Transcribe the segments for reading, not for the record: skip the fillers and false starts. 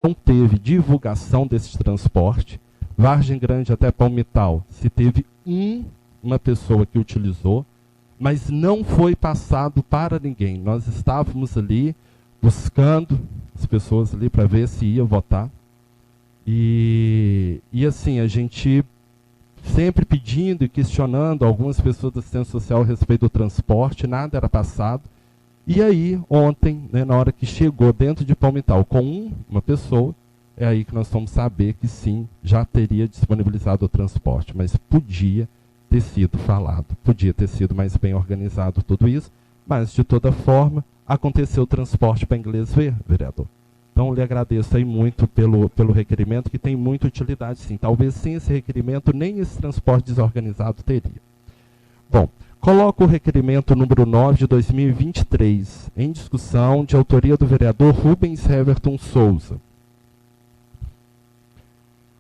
não teve divulgação desse transporte. Vargem Grande até Palmital, se teve uma pessoa que utilizou, mas não foi passado para ninguém. Nós estávamos ali buscando as pessoas ali para ver se ia votar. E assim, a gente sempre pedindo e questionando algumas pessoas da assistência social a respeito do transporte, nada era passado. E aí, ontem, né, na hora que chegou dentro de Palmital com uma pessoa, é aí que nós vamos saber que sim, já teria disponibilizado o transporte, mas podia ter sido falado, podia ter sido mais bem organizado tudo isso, mas de toda forma, aconteceu o transporte para Inglês Ver, vereador. Então, lhe agradeço aí muito pelo requerimento, que tem muita utilidade, sim. Talvez sem esse requerimento, nem esse transporte desorganizado teria. Bom, coloco o requerimento número 9 de 2023, em discussão, de autoria do vereador Rubens Heverton Souza.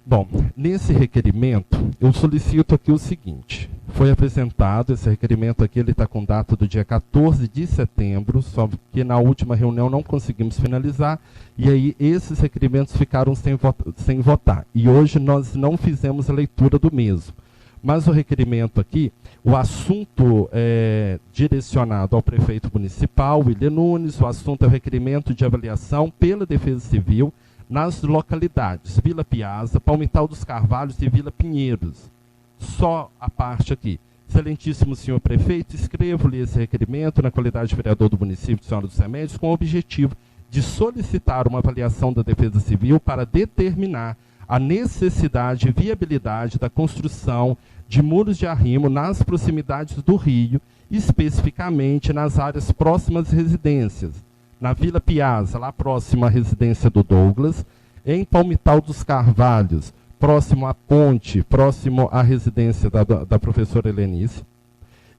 Bom, nesse requerimento, eu solicito aqui o seguinte. Foi apresentado, esse requerimento aqui, ele está com data do dia 14 de setembro, só que na última reunião não conseguimos finalizar, e aí esses requerimentos ficaram sem votar. E hoje nós não fizemos a leitura do mesmo. Mas o requerimento aqui, o assunto é direcionado ao prefeito municipal, Willian Nunes, o assunto é o requerimento de avaliação pela Defesa Civil nas localidades Vila Piazza, Palmital dos Carvalhos e Vila Pinheiros. Só a parte aqui. Excelentíssimo senhor prefeito, escrevo-lhe esse requerimento na qualidade de vereador do município de Senhora dos Remédios com o objetivo de solicitar uma avaliação da Defesa Civil para determinar a necessidade e viabilidade da construção de muros de arrimo nas proximidades do rio, especificamente nas áreas próximas às residências. Na Vila Piazza, lá próximo à residência do Douglas, em Palmital dos Carvalhos, próximo à ponte, próximo à residência da professora Helenice,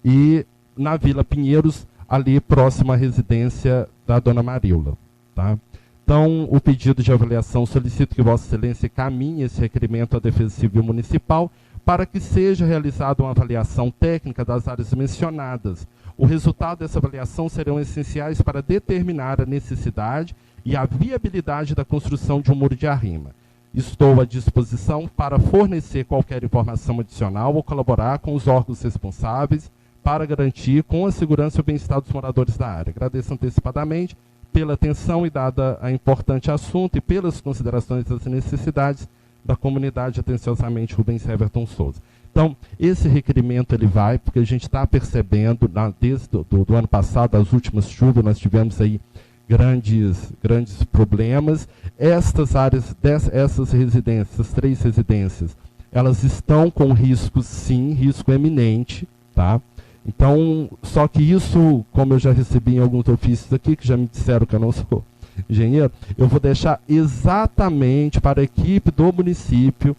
e na Vila Pinheiros, ali próximo à residência da dona Maríola. Tá? Então, o pedido de avaliação, solicito que Vossa Excelência caminhe esse requerimento à Defesa Civil Municipal para que seja realizada uma avaliação técnica das áreas mencionadas. O resultado dessa avaliação serão essenciais para determinar a necessidade e a viabilidade da construção de um muro de arrima. Estou à disposição para fornecer qualquer informação adicional ou colaborar com os órgãos responsáveis para garantir com a segurança e o bem-estar dos moradores da área. Agradeço antecipadamente pela atenção e dada a importante assunto e pelas considerações das necessidades da comunidade, atenciosamente, Rubens Heverton Souza. Então, esse requerimento ele vai, porque a gente está percebendo, desde do ano passado, as últimas chuvas, nós tivemos aí grandes problemas. Estas áreas, essas residências, essas 3 residências, elas estão com risco, sim, risco eminente, tá? Então, só que isso, como eu já recebi em alguns ofícios aqui, que já me disseram que eu não sou engenheiro, eu vou deixar exatamente para a equipe do município,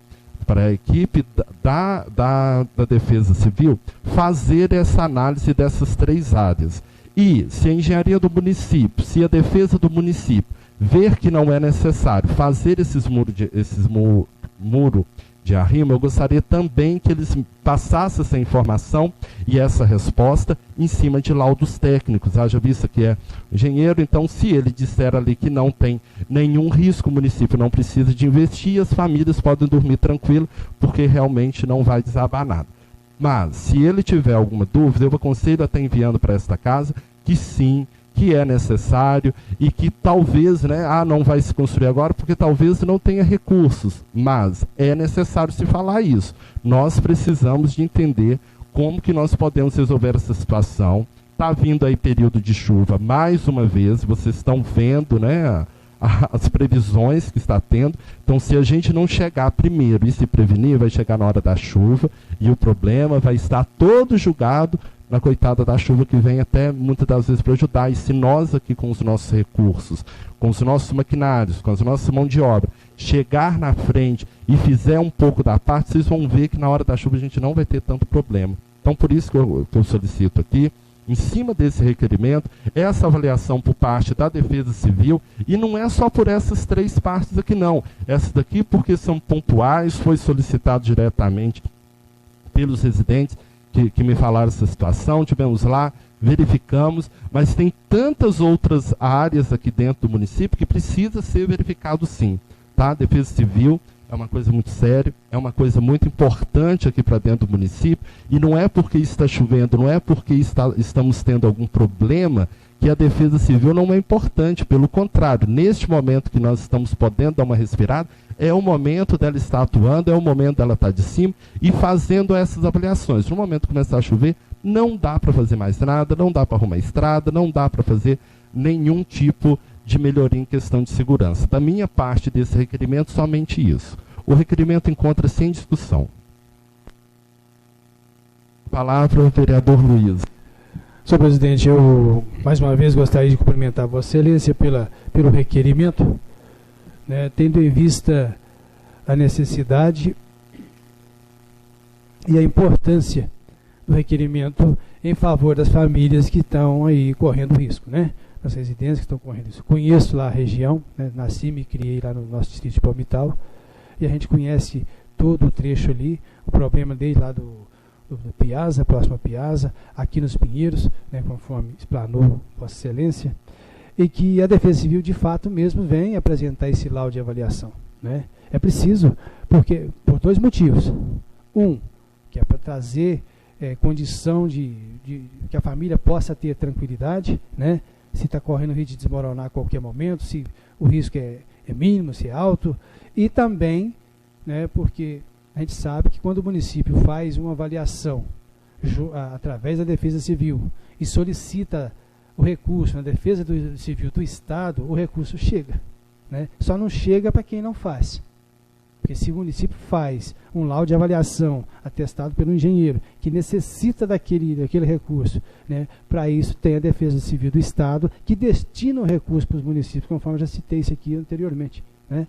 para a equipe da Defesa Civil, fazer essa análise dessas 3 áreas. E se a engenharia do município, se a defesa do município ver que não é necessário fazer esses muros de arrimo, eu gostaria também que eles passassem essa informação e essa resposta em cima de laudos técnicos. Haja vista que é engenheiro, então se ele disser ali que não tem nenhum risco, o município não precisa de investir, as famílias podem dormir tranquilo, porque realmente não vai desabar nada. Mas, se ele tiver alguma dúvida, eu aconselho a estar enviando para esta casa que sim, que é necessário e que talvez, né, não vai se construir agora porque talvez não tenha recursos, mas é necessário se falar isso. Nós precisamos de entender como que nós podemos resolver essa situação. Está vindo aí período de chuva, mais uma vez, vocês estão vendo, né, as previsões que está tendo. Então, se a gente não chegar primeiro e se prevenir, vai chegar na hora da chuva e o problema vai estar todo julgado na coitada da chuva, que vem até muitas das vezes para ajudar. E se nós aqui com os nossos recursos, com os nossos maquinários, com as nossas mãos de obra, chegar na frente e fizer um pouco da parte, vocês vão ver que na hora da chuva a gente não vai ter tanto problema. Então, por isso que eu solicito aqui, em cima desse requerimento, essa avaliação por parte da Defesa Civil, e não é só por essas 3 partes aqui não, essas daqui porque são pontuais, foi solicitado diretamente pelos residentes que me falaram essa situação, tivemos lá, verificamos, mas tem tantas outras áreas aqui dentro do município que precisa ser verificado sim. tá? Defesa civil é uma coisa muito séria, é uma coisa muito importante aqui para dentro do município, e não é porque está chovendo, não é porque estamos tendo algum problema que a defesa civil não é importante. Pelo contrário, neste momento que nós estamos podendo dar uma respirada, é o momento dela estar atuando, é o momento dela estar de cima e fazendo essas avaliações. No momento que começar a chover, não dá para fazer mais nada, não dá para arrumar estrada, não dá para fazer nenhum tipo de melhoria em questão de segurança. Da minha parte desse requerimento, somente isso. O requerimento encontra-se em discussão. Palavra ao vereador Luiz. Senhor presidente, eu mais uma vez gostaria de cumprimentar Vossa Excelência pelo requerimento, né, tendo em vista a necessidade e a importância do requerimento em favor das famílias que estão aí correndo risco, né? As residências que estão correndo risco. Conheço lá a região, né, nasci e me criei lá no nosso distrito de Palmital, e a gente conhece todo o trecho ali, o problema desde lá do Piazza, próximo a Piazza, aqui nos Pinheiros, né, conforme explanou Vossa Excelência, e que a Defesa Civil, de fato, mesmo vem apresentar esse laudo de avaliação, né? É preciso, porque, por dois motivos. Um, que é para trazer condição de que a família possa ter tranquilidade, né? Se está correndo o risco de desmoronar a qualquer momento, se o risco é mínimo, se é alto, e também, né, porque a gente sabe que quando o município faz uma avaliação através da Defesa Civil e solicita o recurso na Defesa Civil do Estado, o recurso chega, né? Só não chega para quem não faz. Porque se o município faz um laudo de avaliação atestado pelo engenheiro que necessita daquele recurso, né, para isso tem a Defesa Civil do Estado que destina o recurso para os municípios, conforme eu já citei isso aqui anteriormente, né?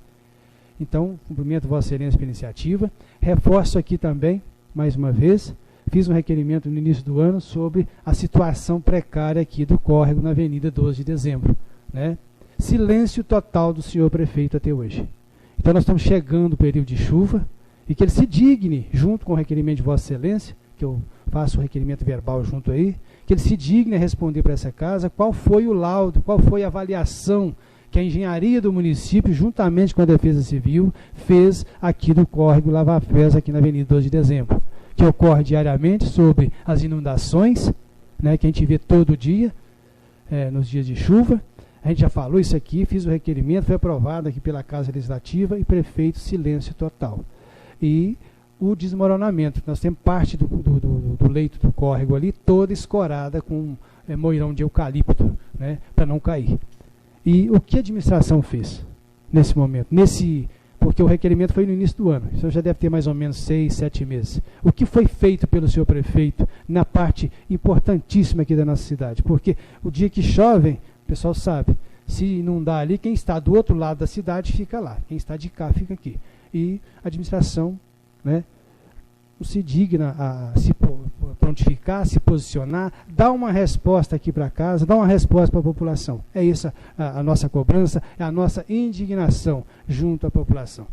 Então, cumprimento Vossa Excelência pela iniciativa. Reforço aqui também, mais uma vez, fiz um requerimento no início do ano sobre a situação precária aqui do córrego na Avenida 12 de Dezembro, né? Silêncio total do senhor prefeito até hoje. Então nós estamos chegando o período de chuva e que ele se digne, junto com o requerimento de Vossa Excelência, que eu faço o requerimento verbal junto aí, que ele se digne a responder para essa casa qual foi o laudo, qual foi a avaliação que a engenharia do município, juntamente com a Defesa Civil, fez aqui do córrego Lava-Fés, aqui na Avenida 12 de Dezembro, que ocorre diariamente sobre as inundações, né, que a gente vê todo dia, nos dias de chuva. A gente já falou isso aqui, fiz o requerimento, foi aprovado aqui pela Casa Legislativa e prefeito, silêncio total. E o desmoronamento, nós temos parte do leito do córrego ali, toda escorada com moirão de eucalipto, né, para não cair. E o que a administração fez nesse momento? Porque o requerimento foi no início do ano, então já deve ter mais ou menos 6, 7 meses. O que foi feito pelo senhor prefeito na parte importantíssima aqui da nossa cidade? Porque o dia que chove, o pessoal sabe, se inundar ali, quem está do outro lado da cidade fica lá, quem está de cá fica aqui. E a administração, né, não se digna a se prontificar, se posicionar, dar uma resposta aqui para casa, dar uma resposta para a população. É essa a nossa cobrança, é a nossa indignação junto à população.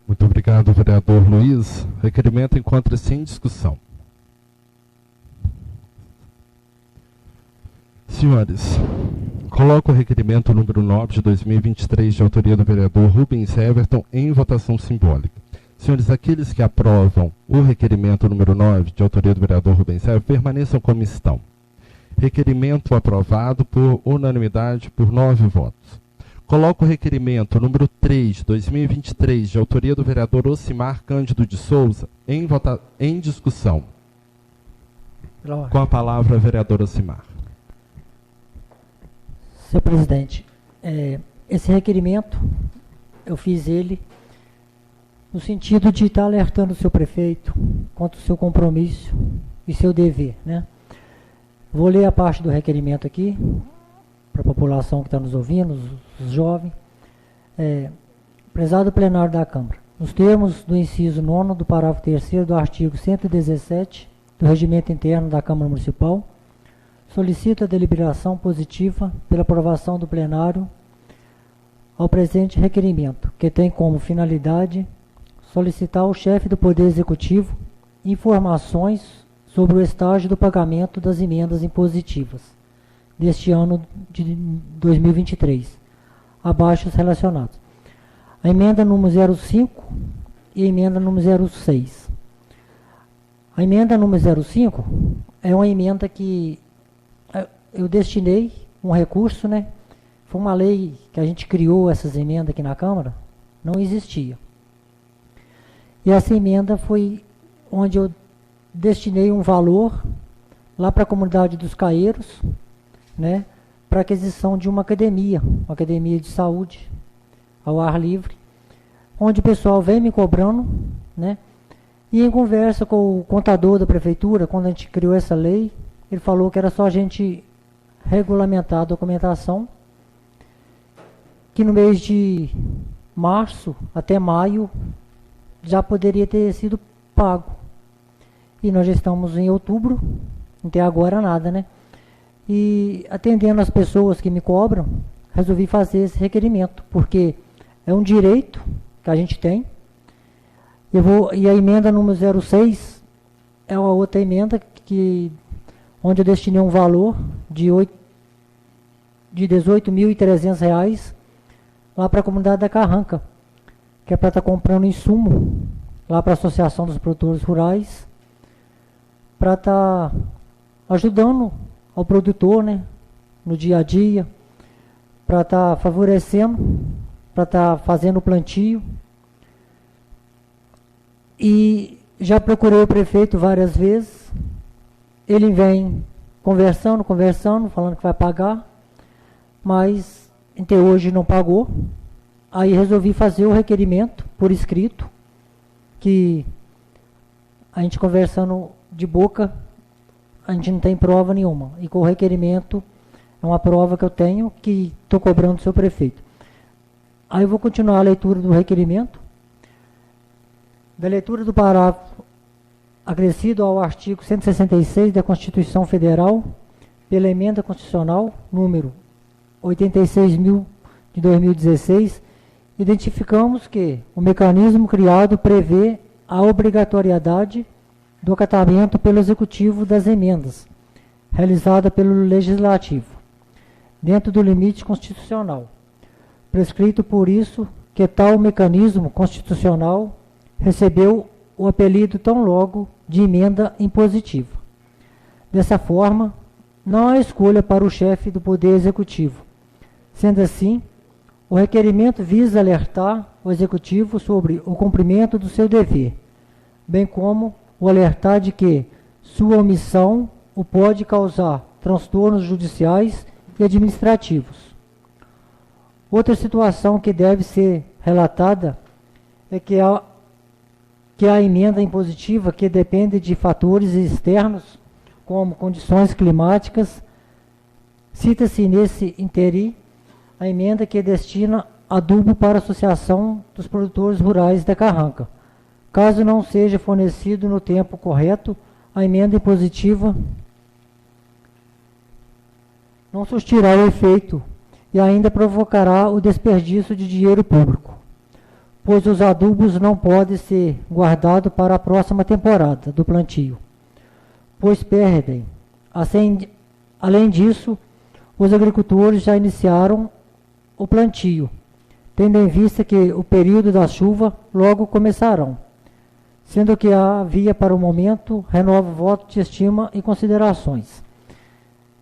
Muito obrigado, vereador Luiz. O requerimento encontra-se em discussão. Senhores, coloco o requerimento número 9 de 2023, de autoria do vereador Rubens Everton, em votação simbólica. Senhores, aqueles que aprovam o requerimento número 9, de autoria do vereador Rubens Everton, permaneçam como estão. Requerimento aprovado por unanimidade por 9 votos. Coloco o requerimento número 3, de 2023, de autoria do vereador Ocimar Cândido de Souza, em discussão. Com a palavra, a vereadora Ocimar. Senhor presidente, esse requerimento, eu fiz ele no sentido de estar alertando o seu prefeito quanto ao seu compromisso e seu dever, né? Vou ler a parte do requerimento aqui, para a população que está nos ouvindo, os jovens. Prezado plenário da Câmara, nos termos do inciso 9º do parágrafo 3º do artigo 117 do Regimento Interno da Câmara Municipal, solicito a deliberação positiva pela aprovação do plenário ao presente requerimento, que tem como finalidade solicitar ao chefe do Poder Executivo informações sobre o estágio do pagamento das emendas impositivas deste ano de 2023, abaixo relacionados. A emenda número 05 e a emenda número 06. A emenda número 05 é uma emenda que eu destinei um recurso, né? Foi uma lei que a gente criou essas emendas aqui na Câmara, não existia. E essa emenda foi onde eu destinei um valor lá para a comunidade dos Caeiros, né? Para aquisição de uma academia de saúde ao ar livre, onde o pessoal vem me cobrando, né? E em conversa com o contador da prefeitura, quando a gente criou essa lei, ele falou que era só a gente regulamentar a documentação, que no mês de março até maio já poderia ter sido pago. E nós já estamos em outubro, até agora nada, né? E atendendo as pessoas que me cobram, resolvi fazer esse requerimento, porque é um direito que a gente tem. E a emenda número 06 é uma outra emenda onde eu destinei um valor de R$ 18.300 lá para a comunidade da Carranca, que é para estar comprando insumo lá para a Associação dos Produtores Rurais, para estar ajudando ao produtor, né, no dia a dia, para estar favorecendo, para estar fazendo o plantio. E já procurei o prefeito várias vezes, ele vem conversando, falando que vai pagar, mas até hoje não pagou. Aí resolvi fazer o requerimento por escrito, que a gente conversando de boca, a gente não tem prova nenhuma. E com o requerimento, é uma prova que eu tenho, que estou cobrando do seu prefeito. Aí eu vou continuar a leitura do requerimento. Da leitura do parágrafo acrescido ao artigo 166 da Constituição Federal, pela emenda constitucional número 86.000 de 2016, identificamos que o mecanismo criado prevê a obrigatoriedade do acatamento pelo Executivo das emendas, realizada pelo Legislativo, dentro do limite constitucional, prescrito por isso que tal mecanismo constitucional recebeu o apelido tão logo de emenda impositiva. Dessa forma, não há escolha para o chefe do Poder Executivo. Sendo assim, o requerimento visa alertar o Executivo sobre o cumprimento do seu dever, bem como o alertar de que sua omissão o pode causar transtornos judiciais e administrativos. Outra situação que deve ser relatada é que a emenda impositiva, que depende de fatores externos, como condições climáticas, cita-se nesse interim a emenda que destina adubo para a Associação dos Produtores Rurais da Carranca. Caso não seja fornecido no tempo correto, a emenda impositiva não surtirá o efeito e ainda provocará o desperdício de dinheiro público, pois os adubos não podem ser guardados para a próxima temporada do plantio, pois perdem. Além disso, os agricultores já iniciaram o plantio, tendo em vista que o período da chuva logo começarão, sendo que havia para o momento, renovo o voto de estima e considerações.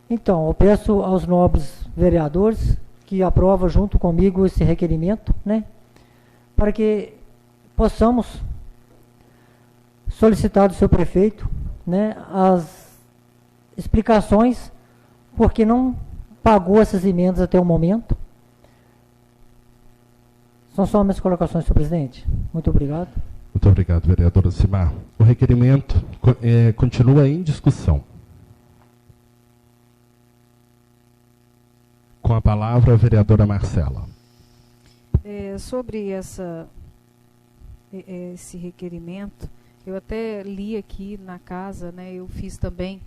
Então, eu peço aos nobres vereadores que aprovam junto comigo esse requerimento, né, para que possamos solicitar do seu prefeito, né, as explicações porque não pagou essas emendas até o momento. São só minhas colocações, senhor presidente. Muito obrigado. Muito obrigado, vereadora Cimar. O requerimento continua em discussão. Com a palavra, a vereadora Marcela. Sobre esse requerimento, eu até li aqui na casa, né, eu fiz também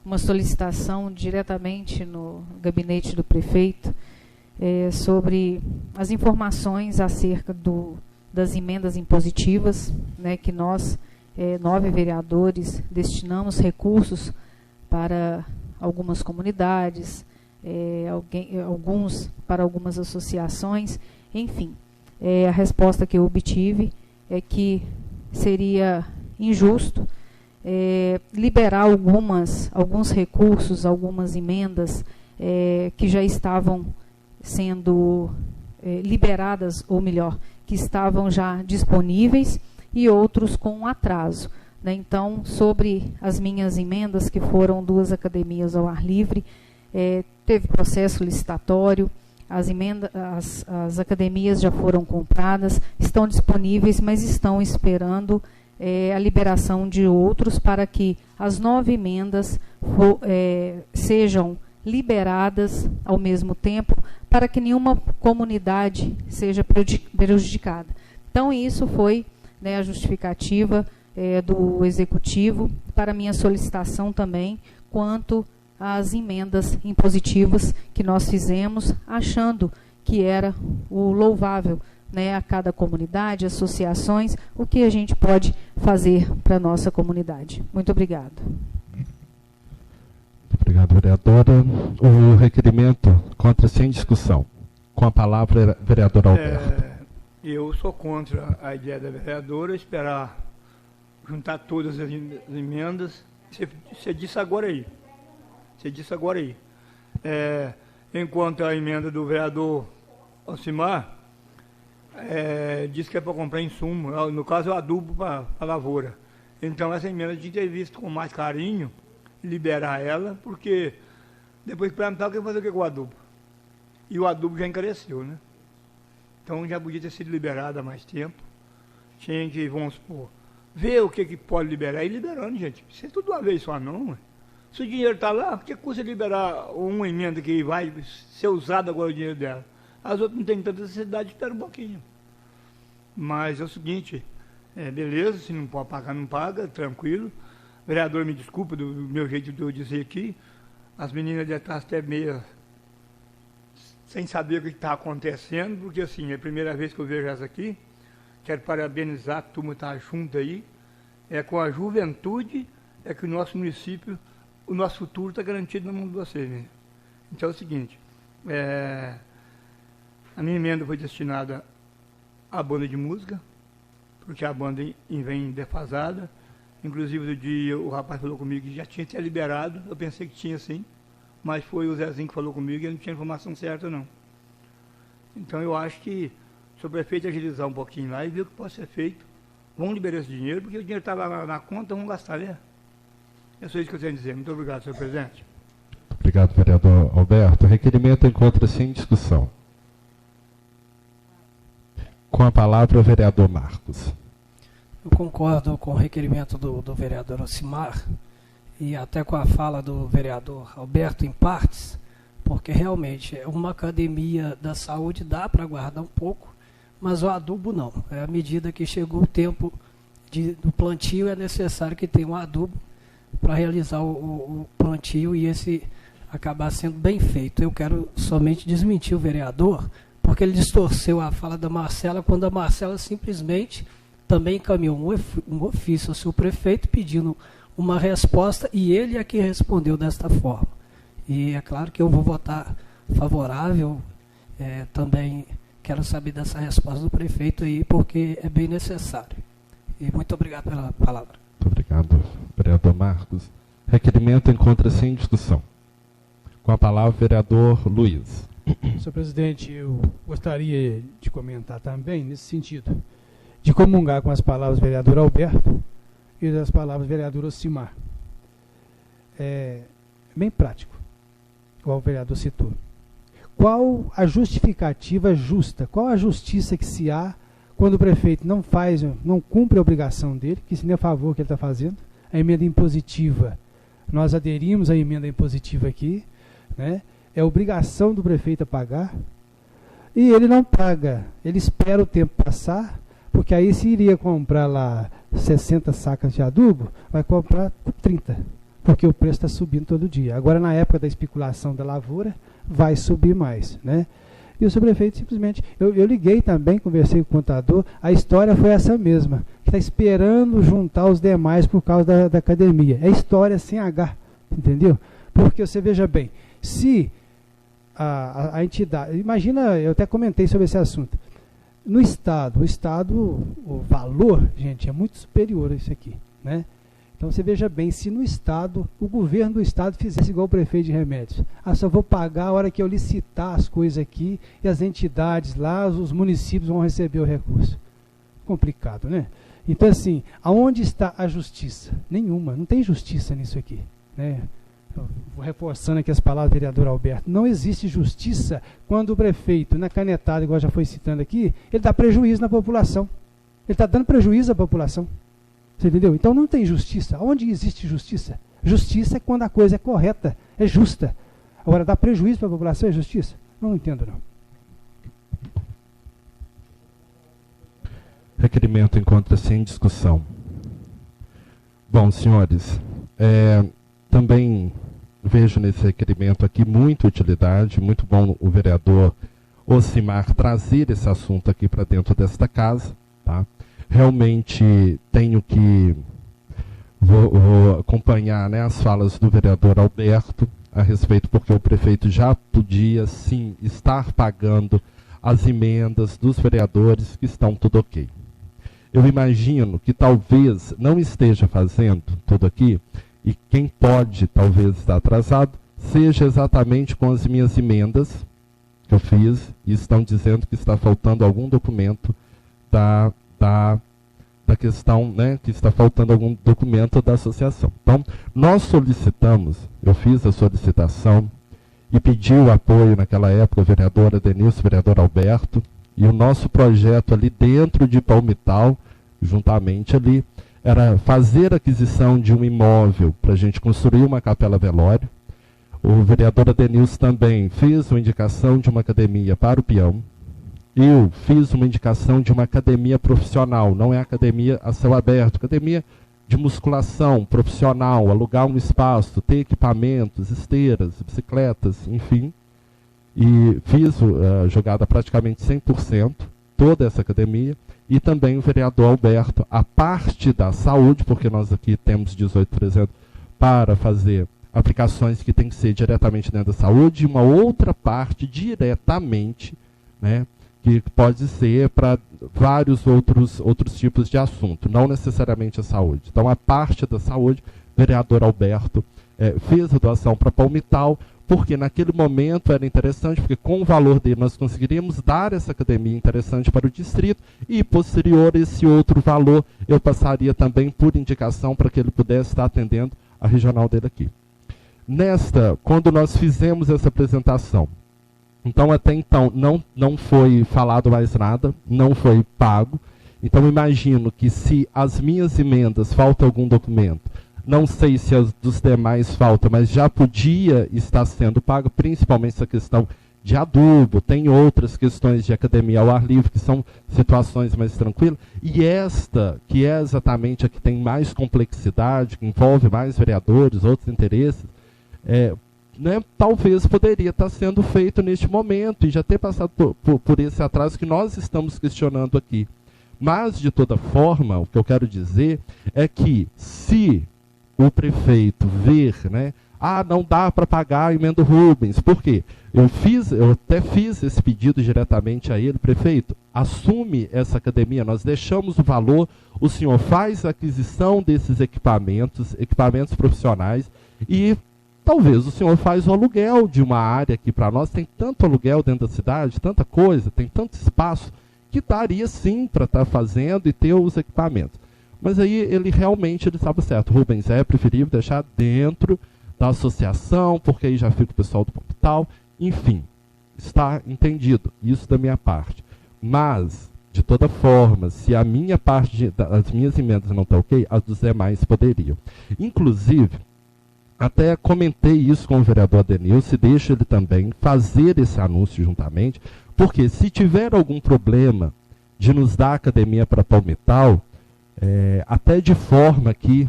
uma solicitação diretamente no gabinete do prefeito sobre as informações acerca das emendas impositivas, né, que nós, 9 vereadores, destinamos recursos para algumas comunidades, alguns para algumas associações, enfim. A resposta que eu obtive é que seria injusto liberar alguns recursos, algumas emendas que já estavam sendo liberadas, ou melhor, que estavam já disponíveis, e outros com atraso, né? Então, sobre as minhas emendas, que foram 2 academias ao ar livre, teve processo licitatório, as academias já foram compradas, estão disponíveis, mas estão esperando a liberação de outros para que as 9 emendas sejam liberadas ao mesmo tempo, para que nenhuma comunidade seja prejudicada. Então, isso foi, né, a justificativa do Executivo para minha solicitação também, quanto às emendas impositivas que nós fizemos, achando que era o louvável, né, a cada comunidade, associações, o que a gente pode fazer para a nossa comunidade. Muito obrigada. Obrigado, vereadora. O requerimento contra-se em discussão. Com a palavra, vereador Alberto. Eu sou contra a ideia da vereadora esperar juntar todas as emendas. Você disse agora aí. Enquanto a emenda do vereador Alcimar diz que é para comprar insumo, no caso é o adubo para a lavoura. Então essa emenda tinha que ter visto com mais carinho, liberar ela, porque depois que plantar, eu fazer o que com o adubo? E o adubo já encareceu, né? Então já podia ter sido liberado há mais tempo. Tinha que, vamos supor, ver o que pode liberar e liberando, gente. Isso é tudo de uma vez só, não. Ué. Se o dinheiro está lá, o que custa liberar uma emenda que vai ser usada agora o dinheiro dela? As outras não têm tanta necessidade, espera um pouquinho. Mas é o seguinte, beleza, se não pode pagar, não paga, tranquilo. Vereador, me desculpa do meu jeito de eu dizer aqui, as meninas de trás até meio sem saber o que está acontecendo, porque assim, é a primeira vez que eu vejo essa aqui. Quero parabenizar, a turma está junto aí. É com a juventude que o nosso município, o nosso futuro está garantido na mão de vocês, né? Então é o seguinte, a minha emenda foi destinada à banda de música, porque a banda vem defasada. Inclusive, do dia o rapaz falou comigo que já tinha sido liberado, eu pensei que tinha sim, mas foi o Zezinho que falou comigo e ele não tinha informação certa, não. Então eu acho que se o prefeito agilizar um pouquinho lá e ver o que pode ser feito, vão liberar esse dinheiro, porque o dinheiro está lá na conta, vão gastar, né? É só isso que eu tenho a dizer. Muito obrigado, senhor presidente. Obrigado, vereador Alberto. O requerimento encontra-se em discussão. Com a palavra, o vereador Marcos. Eu concordo com o requerimento do vereador Alcimar e até com a fala do vereador Alberto em partes, porque realmente uma academia da saúde dá para guardar um pouco, mas o adubo não. À medida que chegou o tempo do plantio, é necessário que tenha um adubo para realizar o plantio e esse acabar sendo bem feito. Eu quero somente desmentir o vereador, porque ele distorceu a fala da Marcela, quando a Marcela simplesmente também encaminhou um ofício ao seu prefeito pedindo uma resposta e ele é que respondeu desta forma. E é claro que eu vou votar favorável, também quero saber dessa resposta do prefeito aí, porque é bem necessário. E muito obrigado pela palavra. Muito obrigado, vereador Marcos. Requerimento encontra-se em discussão. Com a palavra, o vereador Luiz. Senhor presidente, eu gostaria de comentar também nesse sentido, de comungar com as palavras do vereador Alberto e das palavras do vereador Alcimar. Bem prático, igual o vereador citou. Qual a justificativa justa, qual a justiça que se há quando o prefeito não cumpre a obrigação dele, que isso nem é a favor que ele está fazendo, a emenda impositiva, nós aderimos à emenda impositiva aqui, né? É obrigação do prefeito a pagar, e ele não paga, ele espera o tempo passar, porque aí se iria comprar lá 60 sacas de adubo, vai comprar 30, porque o preço está subindo todo dia. Agora, na época da especulação da lavoura, vai subir mais, né? E o prefeito simplesmente, eu liguei também, conversei com o contador, a história foi essa mesma, que está esperando juntar os demais por causa da academia. É história sem H, entendeu? Porque você veja bem, se a entidade, imagina, eu até comentei sobre esse assunto, no Estado, o valor, gente, é muito superior a isso aqui, né? Então você veja bem, se no Estado, o governo do Estado fizesse igual o prefeito de Remédios, só vou pagar a hora que eu licitar as coisas aqui e as entidades lá, os municípios vão receber o recurso. Complicado, né? Então assim, aonde está a justiça? Nenhuma, não tem justiça nisso aqui, né? Vou reforçando aqui as palavras do vereador Alberto, não existe justiça quando o prefeito, na canetada, igual já foi citando aqui, ele dá prejuízo na população. Ele está dando prejuízo à população. Você entendeu? Então não tem justiça. Onde existe justiça? Justiça é quando a coisa é correta, é justa. Agora, dar prejuízo para a população é justiça? Não entendo, não. Requerimento encontra-se em discussão. Bom, senhores, também vejo nesse requerimento aqui muita utilidade, muito bom o vereador Ocimar trazer esse assunto aqui para dentro desta casa, tá? Realmente tenho que vou acompanhar, né, as falas do vereador Alberto a respeito, porque o prefeito já podia sim estar pagando as emendas dos vereadores que estão tudo ok. Eu imagino que talvez não esteja fazendo tudo aqui, e quem pode talvez estar atrasado, seja exatamente com as minhas emendas que eu fiz, e estão dizendo que está faltando algum documento da questão, né, que está faltando algum documento da associação. Então, nós solicitamos, eu fiz a solicitação e pedi o apoio naquela época, a vereadora Denilson, o vereador Alberto, e o nosso projeto ali dentro de Palmital, juntamente ali, era fazer a aquisição de um imóvel para a gente construir uma capela velório. O vereador Denilson também fez uma indicação de uma academia para o peão. Eu fiz uma indicação de uma academia profissional, não é academia a céu aberto, academia de musculação profissional, alugar um espaço, ter equipamentos, esteiras, bicicletas, enfim. E fiz a jogada praticamente 100%, toda essa academia, e também o vereador Alberto, a parte da saúde, porque nós aqui temos 18% para fazer aplicações que tem que ser diretamente dentro da saúde, e uma outra parte diretamente, né, que pode ser para vários outros tipos de assunto, não necessariamente a saúde. Então, a parte da saúde, o vereador Alberto fez a doação para Palmital, porque naquele momento era interessante, porque com o valor dele nós conseguiríamos dar essa academia interessante para o distrito, e posterior esse outro valor eu passaria também por indicação para que ele pudesse estar atendendo a regional dele aqui. Quando nós fizemos essa apresentação, então até então não foi falado mais nada, não foi pago. Então imagino que se as minhas emendas falta algum documento, não sei se as dos demais falta, mas já podia estar sendo pago, principalmente essa questão de adubo, tem outras questões de academia ao ar livre, que são situações mais tranquilas, e esta, que é exatamente a que tem mais complexidade, que envolve mais vereadores, outros interesses, né, talvez poderia estar sendo feito neste momento e já ter passado por esse atraso que nós estamos questionando aqui. Mas, de toda forma, o que eu quero dizer é que se o prefeito ver, né, não dá para pagar a emenda Rubens, por quê? Eu até fiz esse pedido diretamente a ele, prefeito, assume essa academia, nós deixamos o valor, o senhor faz a aquisição desses equipamentos profissionais, e talvez o senhor faz o aluguel de uma área aqui para nós, tem tanto aluguel dentro da cidade, tanta coisa, tem tanto espaço, que daria sim para estar fazendo e ter os equipamentos. Mas aí ele realmente estava certo, Rubens, é preferível deixar dentro da associação, porque aí já fica o pessoal do Palmital, enfim, está entendido, isso da minha parte. Mas, de toda forma, se a minha parte, as minhas emendas não estão ok, as dos demais poderiam. Inclusive, até comentei isso com o vereador Denilson, e deixo ele também fazer esse anúncio juntamente, porque se tiver algum problema de nos dar academia para Palmital, até de forma aqui,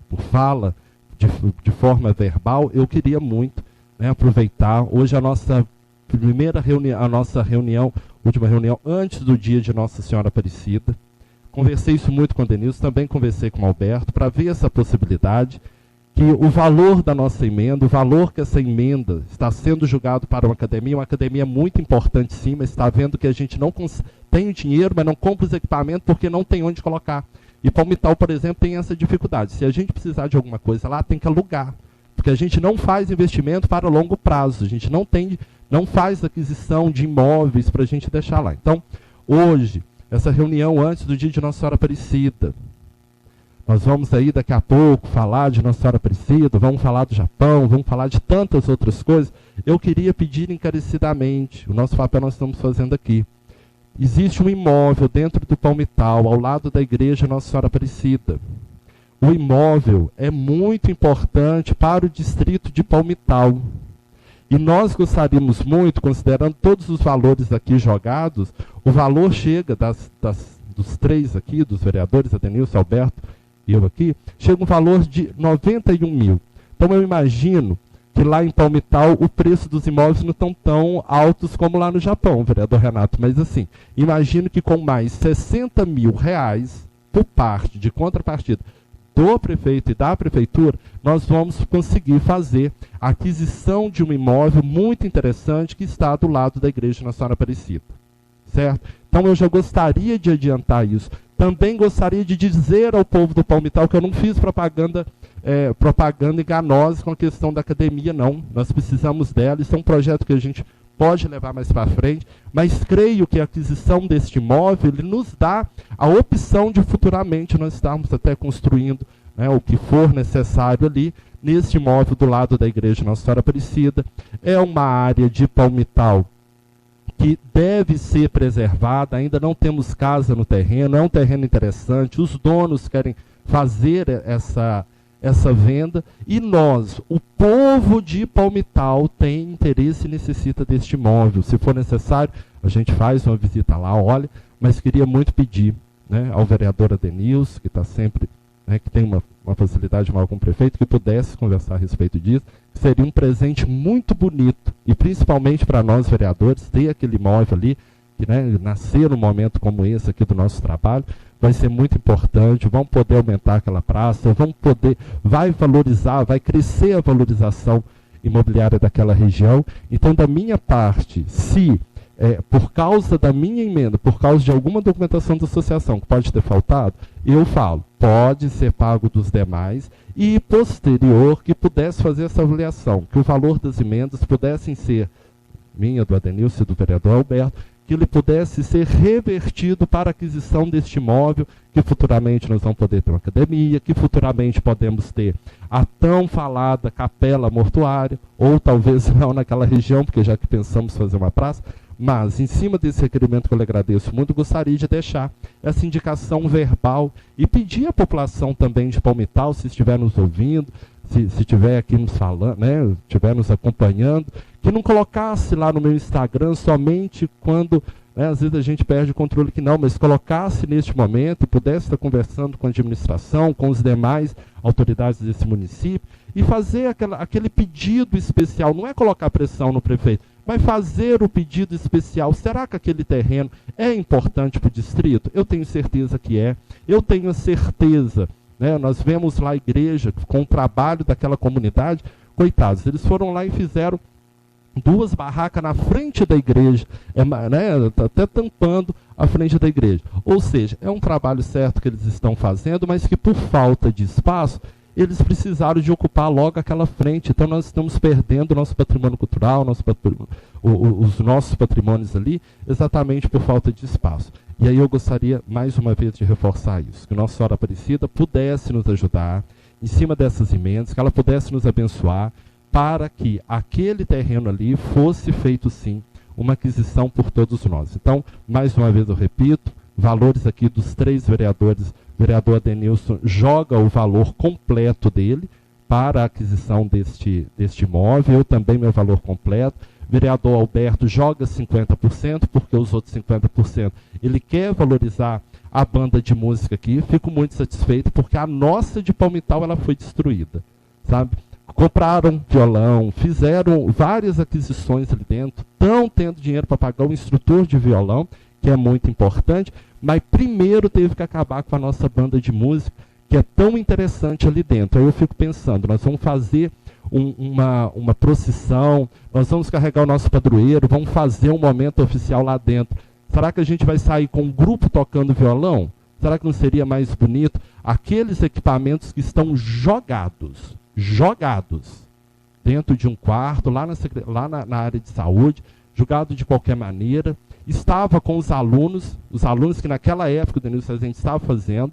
por fala, de forma verbal, eu queria muito, né, aproveitar hoje a nossa primeira reunião, última reunião, antes do dia de Nossa Senhora Aparecida. Conversei isso muito com o Denilson, também conversei com o Alberto, para ver essa possibilidade. que o valor da nossa emenda, o valor que essa emenda está sendo julgado para uma academia muito importante sim, mas está vendo que a gente não tem o dinheiro, mas não compra os equipamentos porque não tem onde colocar. E Palmital, por exemplo, tem essa dificuldade. Se a gente precisar de alguma coisa lá, tem que alugar. Porque a gente não faz investimento para longo prazo, a gente não faz aquisição de imóveis para a gente deixar lá. Então, hoje, essa reunião antes do dia de Nossa Senhora Aparecida, nós vamos aí daqui a pouco falar de Nossa Senhora Aparecida, vamos falar do Japão, vamos falar de tantas outras coisas. Eu queria pedir encarecidamente, o nosso papel nós estamos fazendo aqui. Existe um imóvel dentro do Palmital, ao lado da igreja Nossa Senhora Aparecida. O imóvel é muito importante para o distrito de Palmital. E nós gostaríamos muito, considerando todos os valores aqui jogados, o valor chega dos três aqui, dos vereadores, Adenilson, Alberto e eu aqui, chega um valor de 91 mil. Então eu imagino que lá em Palmital o preço dos imóveis não estão tão altos como lá no Japão, vereador Renato, mas assim, imagino que com mais 60 mil reais por parte de contrapartida do prefeito e da prefeitura, nós vamos conseguir fazer a aquisição de um imóvel muito interessante que está do lado da igreja Nossa Senhora Aparecida. Certo? Então eu já gostaria de adiantar isso. Também gostaria de dizer ao povo do Palmital que eu não fiz propaganda enganosa com a questão da academia, não. Nós precisamos dela, isso é um projeto que a gente pode levar mais para frente, mas creio que a aquisição deste imóvel ele nos dá a opção de futuramente nós estarmos até construindo, né, o que for necessário ali, neste imóvel do lado da igreja Nossa Senhora Aparecida. É uma área de Palmital que deve ser preservada, ainda não temos casa no terreno, é um terreno interessante, os donos querem fazer essa venda, e nós, o povo de Palmital, tem interesse e necessita deste imóvel. Se for necessário, a gente faz uma visita lá, olha, mas queria muito pedir, né, ao vereador Adenilson, que está sempre, né, que tem uma facilidade maior com o prefeito, que pudesse conversar a respeito disso, que seria um presente muito bonito, e principalmente para nós vereadores, ter aquele imóvel ali, que, né, nascer num momento como esse aqui do nosso trabalho, vai ser muito importante, vamos poder aumentar aquela praça, vai valorizar, vai crescer a valorização imobiliária daquela região. Então, da minha parte, se por causa da minha emenda, por causa de alguma documentação da associação que pode ter faltado, eu falo, pode ser pago dos demais, e posterior que pudesse fazer essa avaliação, que o valor das emendas pudessem ser, minha, do Adenilson e do vereador Alberto, que ele pudesse ser revertido para a aquisição deste imóvel, que futuramente nós vamos poder ter uma academia, que futuramente podemos ter a tão falada capela mortuária, ou talvez não naquela região, porque já que pensamos fazer uma praça, mas em cima desse requerimento que eu lhe agradeço muito, gostaria de deixar essa indicação verbal e pedir à população também de Palmital, se estiver nos ouvindo, se estiver aqui nos falando, né, estiver nos acompanhando, que não colocasse lá no meu Instagram somente quando, né, às vezes a gente perde o controle que não, mas colocasse neste momento e pudesse estar conversando com a administração, com os demais autoridades desse município, e fazer aquele pedido especial, não é colocar pressão no prefeito, mas fazer o pedido especial. Será que aquele terreno é importante para o distrito? Eu tenho certeza que é. Eu tenho certeza, né, nós vemos lá a igreja com o trabalho daquela comunidade, coitados, eles foram lá e fizeram 2 barracas na frente da igreja, né, até tampando a frente da igreja. Ou seja, é um trabalho certo que eles estão fazendo, mas que por falta de espaço, eles precisaram de ocupar logo aquela frente. Então nós estamos perdendo o nosso patrimônio cultural, os nossos patrimônios ali, exatamente por falta de espaço. E aí eu gostaria, mais uma vez, de reforçar isso, que Nossa Senhora Aparecida pudesse nos ajudar, em cima dessas emendas, que ela pudesse nos abençoar, para que aquele terreno ali fosse feito, sim, uma aquisição por todos nós. Então, mais uma vez eu repito, valores aqui dos 3 vereadores, o vereador Adenilson joga o valor completo dele para a aquisição deste imóvel, eu também meu valor completo, o vereador Alberto joga 50%, porque os outros 50% ele quer valorizar a banda de música aqui. Fico muito satisfeito, porque a nossa de Palmital ela foi destruída, sabe? Compraram violão, fizeram várias aquisições ali dentro, estão tendo dinheiro para pagar o instrutor de violão, que é muito importante, mas primeiro teve que acabar com a nossa banda de música, que é tão interessante ali dentro. Aí eu fico pensando, nós vamos fazer uma procissão, nós vamos carregar o nosso padroeiro, vamos fazer um momento oficial lá dentro. Será que a gente vai sair com um grupo tocando violão? Será que não seria mais bonito? Aqueles equipamentos que estão jogados dentro de um quarto, lá na área de saúde, jogado de qualquer maneira, estava com os alunos que naquela época o Denilson a gente estava fazendo,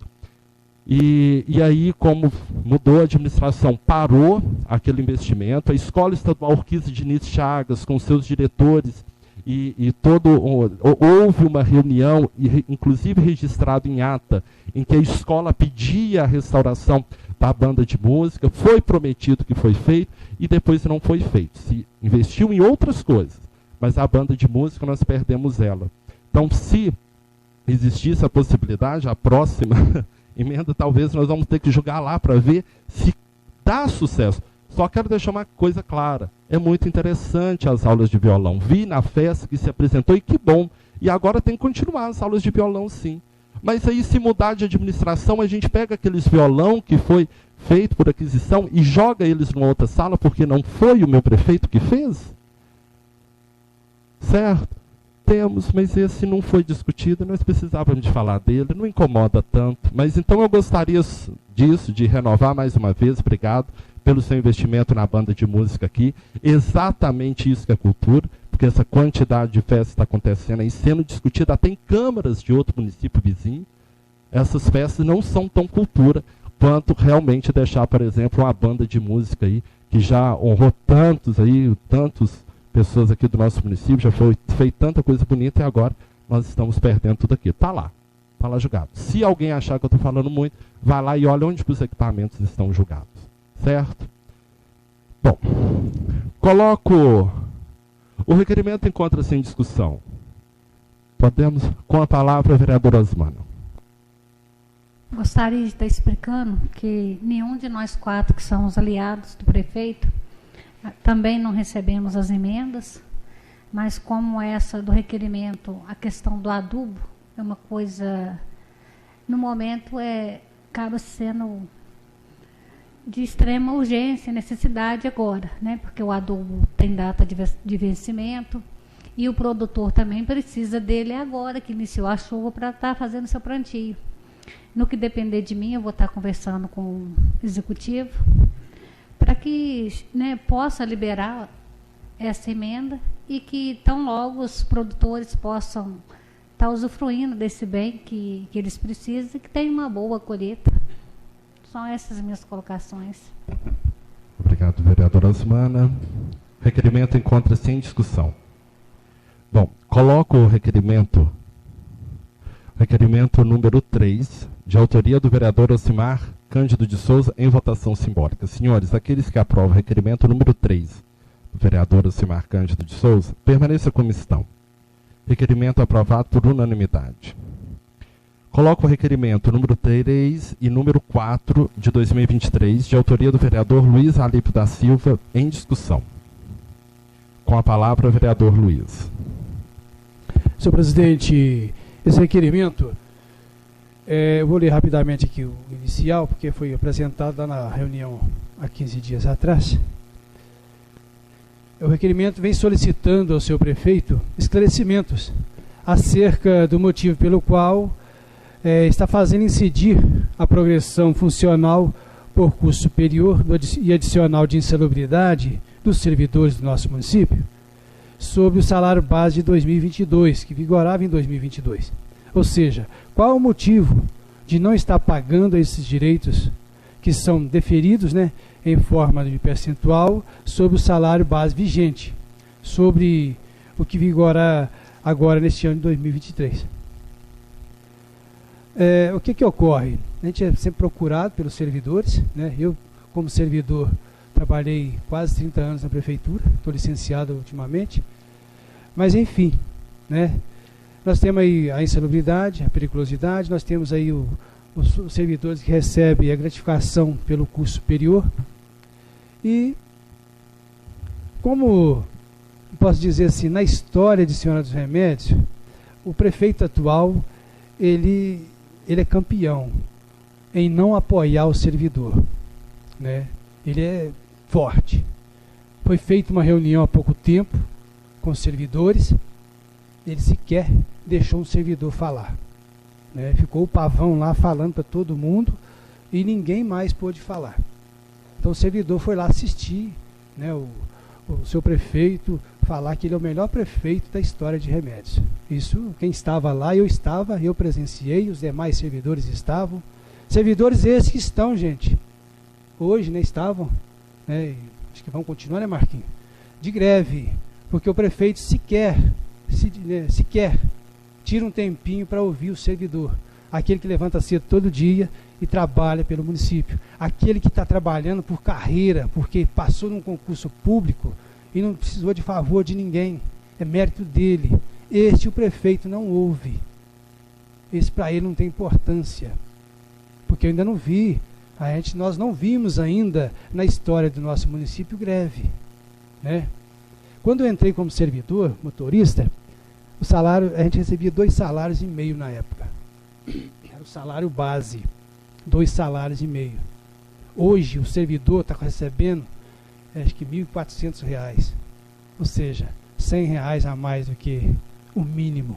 e aí, como mudou a administração, parou aquele investimento, a Escola Estadual Urquiza Diniz Chagas, com seus diretores, houve uma reunião, inclusive registrado em ata, em que a escola pedia a restauração da banda de música, foi prometido que foi feito, e depois não foi feito. Se investiu em outras coisas, mas a banda de música nós perdemos ela. Então, se existisse a possibilidade, a próxima emenda, talvez nós vamos ter que jogar lá para ver se dá sucesso. Só quero deixar uma coisa clara, é muito interessante as aulas de violão. Vi na festa que se apresentou e que bom. E agora tem que continuar as aulas de violão, sim. Mas aí, se mudar de administração, a gente pega aqueles violão que foi feito por aquisição e joga eles numa outra sala, porque não foi o meu prefeito que fez? Certo? Temos, mas esse não foi discutido, nós precisávamos de falar dele, não incomoda tanto. Mas então eu gostaria disso, de renovar mais uma vez, obrigado pelo seu investimento na banda de música aqui. Exatamente isso que é cultura, porque essa quantidade de festas está acontecendo aí, sendo discutida até em câmaras de outro município vizinho. Essas festas não são tão cultura quanto realmente deixar, por exemplo, uma banda de música aí, que já honrou tantas pessoas aqui do nosso município, já fez tanta coisa bonita e agora nós estamos perdendo tudo aqui. Está lá jogado. Se alguém achar que eu estou falando muito, vai lá e olha onde os equipamentos estão jogados. Certo? Bom, coloco o requerimento, encontra-se em discussão. Podemos, com a palavra, a vereadora Osmana. Gostaria de estar explicando que nenhum de nós quatro que somos aliados do prefeito também não recebemos as emendas, mas como essa do requerimento, a questão do adubo, é uma coisa, no momento, acaba sendo de extrema urgência e necessidade agora, né? Porque o adubo tem data de vencimento e o produtor também precisa dele agora, que iniciou a chuva, para estar fazendo seu plantio. No que depender de mim, eu vou estar conversando com o executivo para que, né, possa liberar essa emenda e que tão logo os produtores possam estar usufruindo desse bem que eles precisam e que tenham uma boa colheita. São essas minhas colocações. Obrigado, vereadora Osmana. O requerimento encontra-se em discussão. Bom, coloco o requerimento número 3, de autoria do vereador Ocimar Cândido de Souza, em votação simbólica. Senhores, aqueles que aprovam o requerimento número 3, do vereador Ocimar Cândido de Souza, permaneça como estão. Requerimento aprovado por unanimidade. Coloco o requerimento número 3 e número 4 de 2023, de autoria do vereador Luiz Alípio da Silva, em discussão. Com a palavra, o vereador Luiz. Senhor presidente, esse requerimento, eu vou ler rapidamente aqui o inicial, porque foi apresentado lá na reunião há 15 dias atrás. O requerimento vem solicitando ao seu prefeito esclarecimentos acerca do motivo pelo qual está fazendo incidir a progressão funcional por curso superior e adicional de insalubridade dos servidores do nosso município sobre o salário base de 2022, que vigorava em 2022. Ou seja, qual o motivo de não estar pagando esses direitos que são deferidos, né, em forma de percentual sobre o salário base vigente, sobre o que vigora agora neste ano de 2023. O que ocorre? A gente é sempre procurado pelos servidores, né? Eu, como servidor, trabalhei quase 30 anos na prefeitura, estou licenciado ultimamente, mas enfim, né? Nós temos aí a insalubridade, a periculosidade, nós temos aí os servidores que recebem a gratificação pelo curso superior e, como posso dizer assim, na história de Senhora dos Remédios, o prefeito atual, ele é campeão em não apoiar o servidor, né? Ele é forte. Foi feita uma reunião há pouco tempo com os servidores, ele sequer deixou um servidor falar, né? Ficou o pavão lá falando para todo mundo e ninguém mais pôde falar. Então o servidor foi lá assistir, né, o seu prefeito falar que ele é o melhor prefeito da história de Remédios. Isso, quem estava lá, eu estava, eu presenciei, os demais servidores estavam. Servidores esses que estão, gente, hoje, né, estavam, né, acho que vão continuar, né, Marquinhos, de greve, porque o prefeito sequer tira um tempinho para ouvir o servidor, aquele que levanta cedo todo dia e trabalha pelo município, aquele que está trabalhando por carreira, porque passou num concurso público e não precisou de favor de ninguém, é mérito dele. Este o prefeito não ouve, esse para ele não tem importância, porque eu ainda não vi, nós não vimos ainda na história do nosso município greve, né? Quando eu entrei como servidor, motorista, o salário, a gente recebia 2,5 salários na época, era o salário base, 2,5 salários. Hoje o servidor está recebendo acho que R$ 1.400, ou seja, R$ 100 a mais do que o mínimo.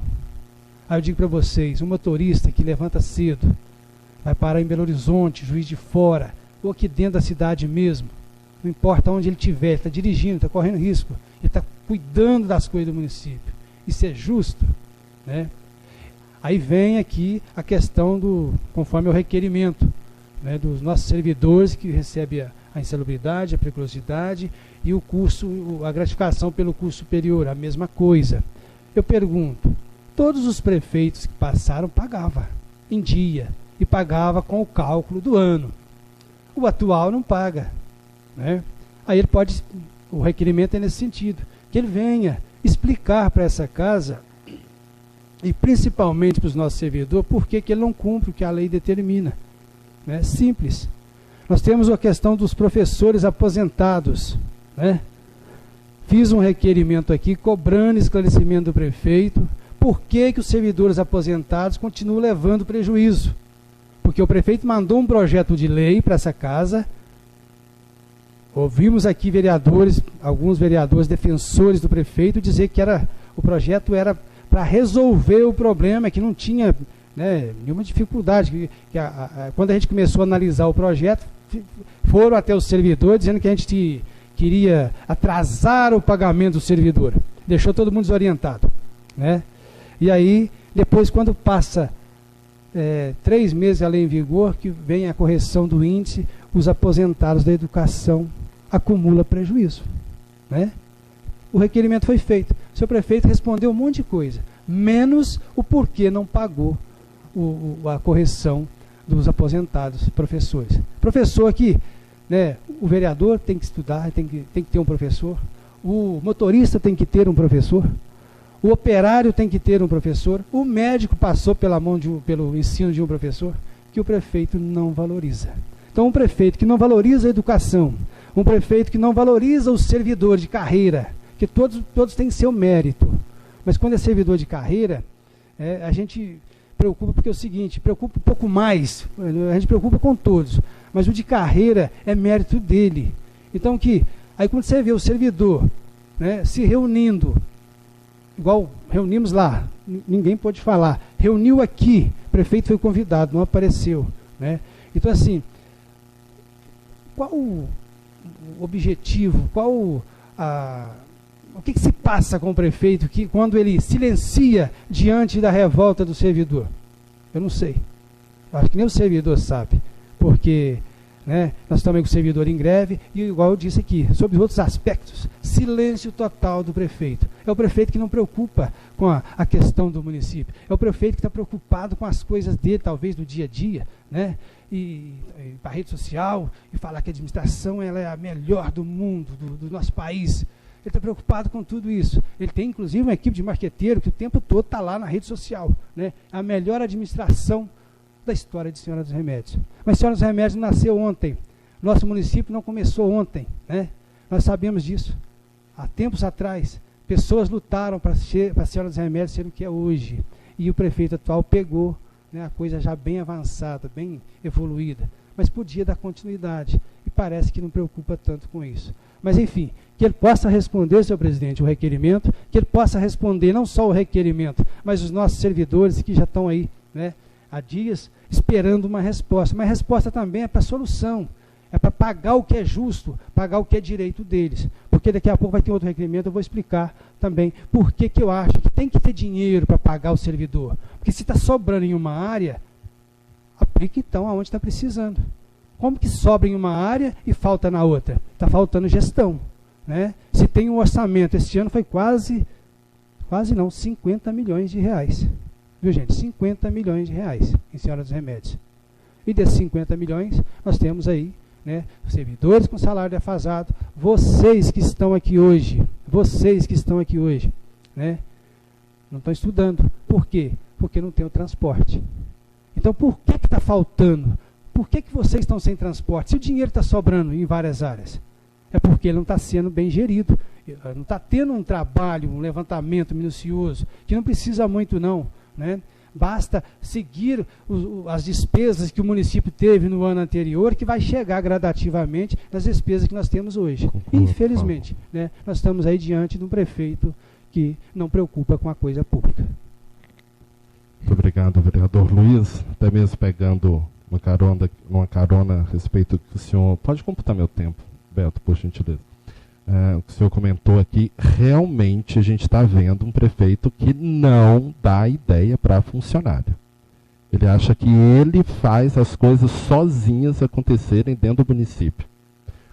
Aí eu digo para vocês, um motorista que levanta cedo, vai parar em Belo Horizonte, Juiz de Fora, ou aqui dentro da cidade mesmo, não importa onde ele estiver, ele está dirigindo, está correndo risco, ele está cuidando das coisas do município. Isso é justo, né? Aí vem aqui a questão do, conforme o requerimento, né, dos nossos servidores que recebem a insalubridade, a periculosidade e o curso, a gratificação pelo curso superior, a mesma coisa. Eu pergunto, todos os prefeitos que passaram pagavam em dia e pagava com o cálculo do ano. O atual não paga, né? Aí ele pode, o requerimento é nesse sentido, que ele venha explicar para essa casa e principalmente para os nossos servidores por que ele não cumpre o que a lei determina, né? Simples. Nós temos a questão dos professores aposentados, né? Fiz um requerimento aqui cobrando esclarecimento do prefeito por que os servidores aposentados continuam levando prejuízo. Porque o prefeito mandou um projeto de lei para essa casa, ouvimos aqui vereadores, alguns vereadores defensores do prefeito dizer que o projeto era para resolver o problema, que não tinha, né, nenhuma dificuldade. Quando a gente começou a analisar o projeto, foram até o servidor dizendo que a gente queria atrasar o pagamento do servidor. Deixou todo mundo desorientado, né? E aí, depois, quando passa 3 meses a lei em vigor, que vem a correção do índice, os aposentados da educação acumulam prejuízo, né? O requerimento foi feito. O seu prefeito respondeu um monte de coisa, menos o porquê não pagou a correção dos aposentados professores. Professor aqui, né, o vereador tem que estudar, tem que ter um professor, o motorista tem que ter um professor, o operário tem que ter um professor, o médico passou pelo ensino de um professor, que o prefeito não valoriza. Então, um prefeito que não valoriza a educação, um prefeito que não valoriza o servidor de carreira, que todos têm seu mérito, mas quando é servidor de carreira, a gente preocupa, porque é o seguinte, preocupa um pouco mais, a gente preocupa com todos, mas o de carreira é mérito dele. Então, aí quando você vê o servidor, né, se reunindo, igual reunimos lá, ninguém pôde falar, reuniu aqui, o prefeito foi convidado, não apareceu, né? Então, assim, qual o objetivo, o que se passa com o prefeito quando ele silencia diante da revolta do servidor? Eu não sei. Acho que nem o servidor sabe, porque, né, nós estamos com o servidor em greve e, igual eu disse aqui, sobre outros aspectos, silêncio total do prefeito. É o prefeito que não preocupa com a questão do município. É o prefeito que está preocupado com as coisas dele, talvez do dia a dia, né? E para a rede social, e falar que a administração ela é a melhor do mundo, do nosso país. Ele está preocupado com tudo isso. Ele tem, inclusive, uma equipe de marqueteiro que o tempo todo está lá na rede social, né? A melhor administração da história de Senhora dos Remédios. Mas Senhora dos Remédios nasceu ontem. Nosso município não começou ontem, né? Nós sabemos disso. Há tempos atrás, pessoas lutaram para a Senhora dos Remédios ser o que é hoje. E o prefeito atual pegou né, a coisa já bem avançada, bem evoluída, mas podia dar continuidade, e parece que não preocupa tanto com isso. Mas, enfim, que ele possa responder, senhor presidente, o requerimento, que ele possa responder não só o requerimento, mas os nossos servidores que já estão aí, né, há dias esperando uma resposta. Mas a resposta também é para solução, é para pagar o que é justo, pagar o que é direito deles. Porque daqui a pouco vai ter outro requerimento, eu vou explicar também por que eu acho que tem que ter dinheiro para pagar o servidor. Porque se está sobrando em uma área, aplica então aonde está precisando. Como que sobra em uma área e falta na outra? Está faltando gestão, né? Se tem um orçamento, este ano foi quase não, 50 milhões de reais. Viu, gente? 50 milhões de reais em Senhora dos Remédios. E desses 50 milhões, nós temos aí, né, servidores com salário defasado, vocês que estão aqui hoje, né, não estão estudando. Por quê? Porque não tem o transporte. Então, por que está faltando? Por que vocês estão sem transporte? Se o dinheiro está sobrando em várias áreas, é porque ele não está sendo bem gerido. Não está tendo um trabalho, um levantamento minucioso, que não precisa muito não, né? Basta seguir as despesas que o município teve no ano anterior, que vai chegar gradativamente nas despesas que nós temos hoje. Infelizmente, né, nós estamos aí diante de um prefeito que não preocupa com a coisa pública. Muito obrigado, vereador Luiz. Até mesmo pegando uma carona a respeito que o senhor... Pode computar meu tempo, Beto, por gentileza. O que o senhor comentou aqui, realmente a gente está vendo um prefeito que não dá ideia para funcionário. Ele acha que ele faz as coisas sozinhas acontecerem dentro do município.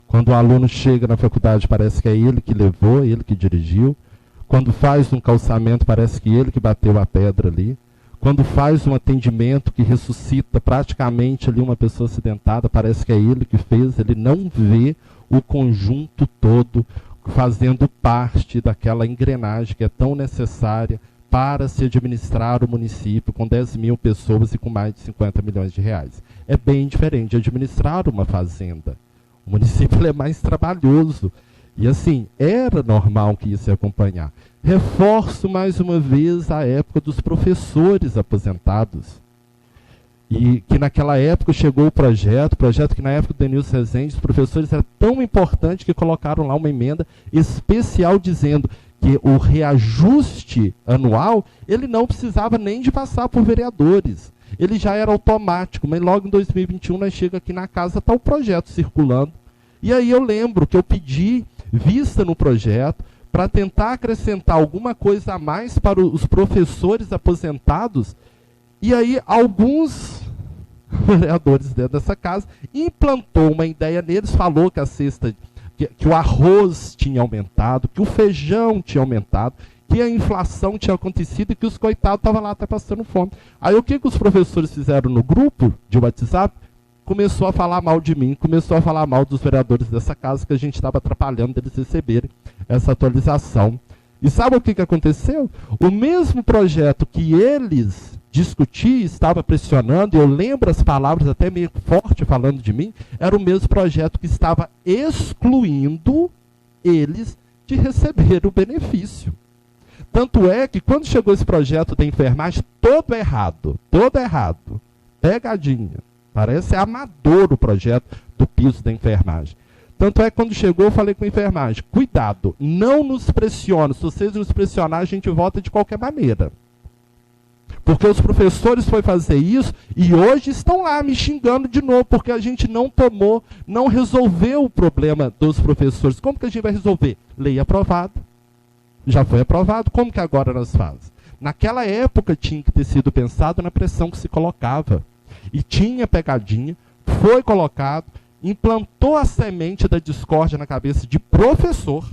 Quando o aluno chega na faculdade, parece que é ele que levou, ele que dirigiu. Quando faz um calçamento, parece que ele que bateu a pedra ali. Quando faz um atendimento que ressuscita praticamente ali uma pessoa acidentada, parece que é ele que fez. Ele não vê o conjunto todo fazendo parte daquela engrenagem que é tão necessária para se administrar o município com 10 mil pessoas e com mais de 50 milhões de reais. É bem diferente de administrar uma fazenda. O município é mais trabalhoso. E assim, era normal que isso ia acompanhar. Reforço mais uma vez a época dos professores aposentados. E que naquela época chegou o projeto que na época do Denilson Rezende, os professores era tão importante que colocaram lá uma emenda especial dizendo que o reajuste anual, ele não precisava nem de passar por vereadores. Ele já era automático, mas logo em 2021 nós chega aqui na casa, está o projeto circulando. E aí eu lembro que eu pedi vista no projeto para tentar acrescentar alguma coisa a mais para os professores aposentados. E aí alguns vereadores dentro dessa casa implantou uma ideia neles, falou que a cesta, que o arroz tinha aumentado, que o feijão tinha aumentado, que a inflação tinha acontecido e que os coitados estavam lá até passando fome. Aí o que os professores fizeram no grupo de WhatsApp? Começou a falar mal de mim, começou a falar mal dos vereadores dessa casa, que a gente estava atrapalhando eles receberem essa atualização. E sabe o que aconteceu? O mesmo projeto que eles discutiam, estava pressionando, e eu lembro as palavras até meio forte falando de mim, era o mesmo projeto que estava excluindo eles de receber o benefício. Tanto é que quando chegou esse projeto da enfermagem, todo errado, pegadinha. Parece amador o projeto do piso da enfermagem. Tanto é que quando chegou eu falei com a enfermagem, cuidado, não nos pressione, se vocês nos pressionarem a gente volta de qualquer maneira. Porque os professores foram fazer isso e hoje estão lá me xingando de novo, porque a gente não tomou, não resolveu o problema dos professores. Como que a gente vai resolver? Lei aprovada. Já foi aprovado, como que agora nós fazemos? Naquela época tinha que ter sido pensado na pressão que se colocava. E tinha pegadinha, foi colocado, implantou a semente da discórdia na cabeça de professor,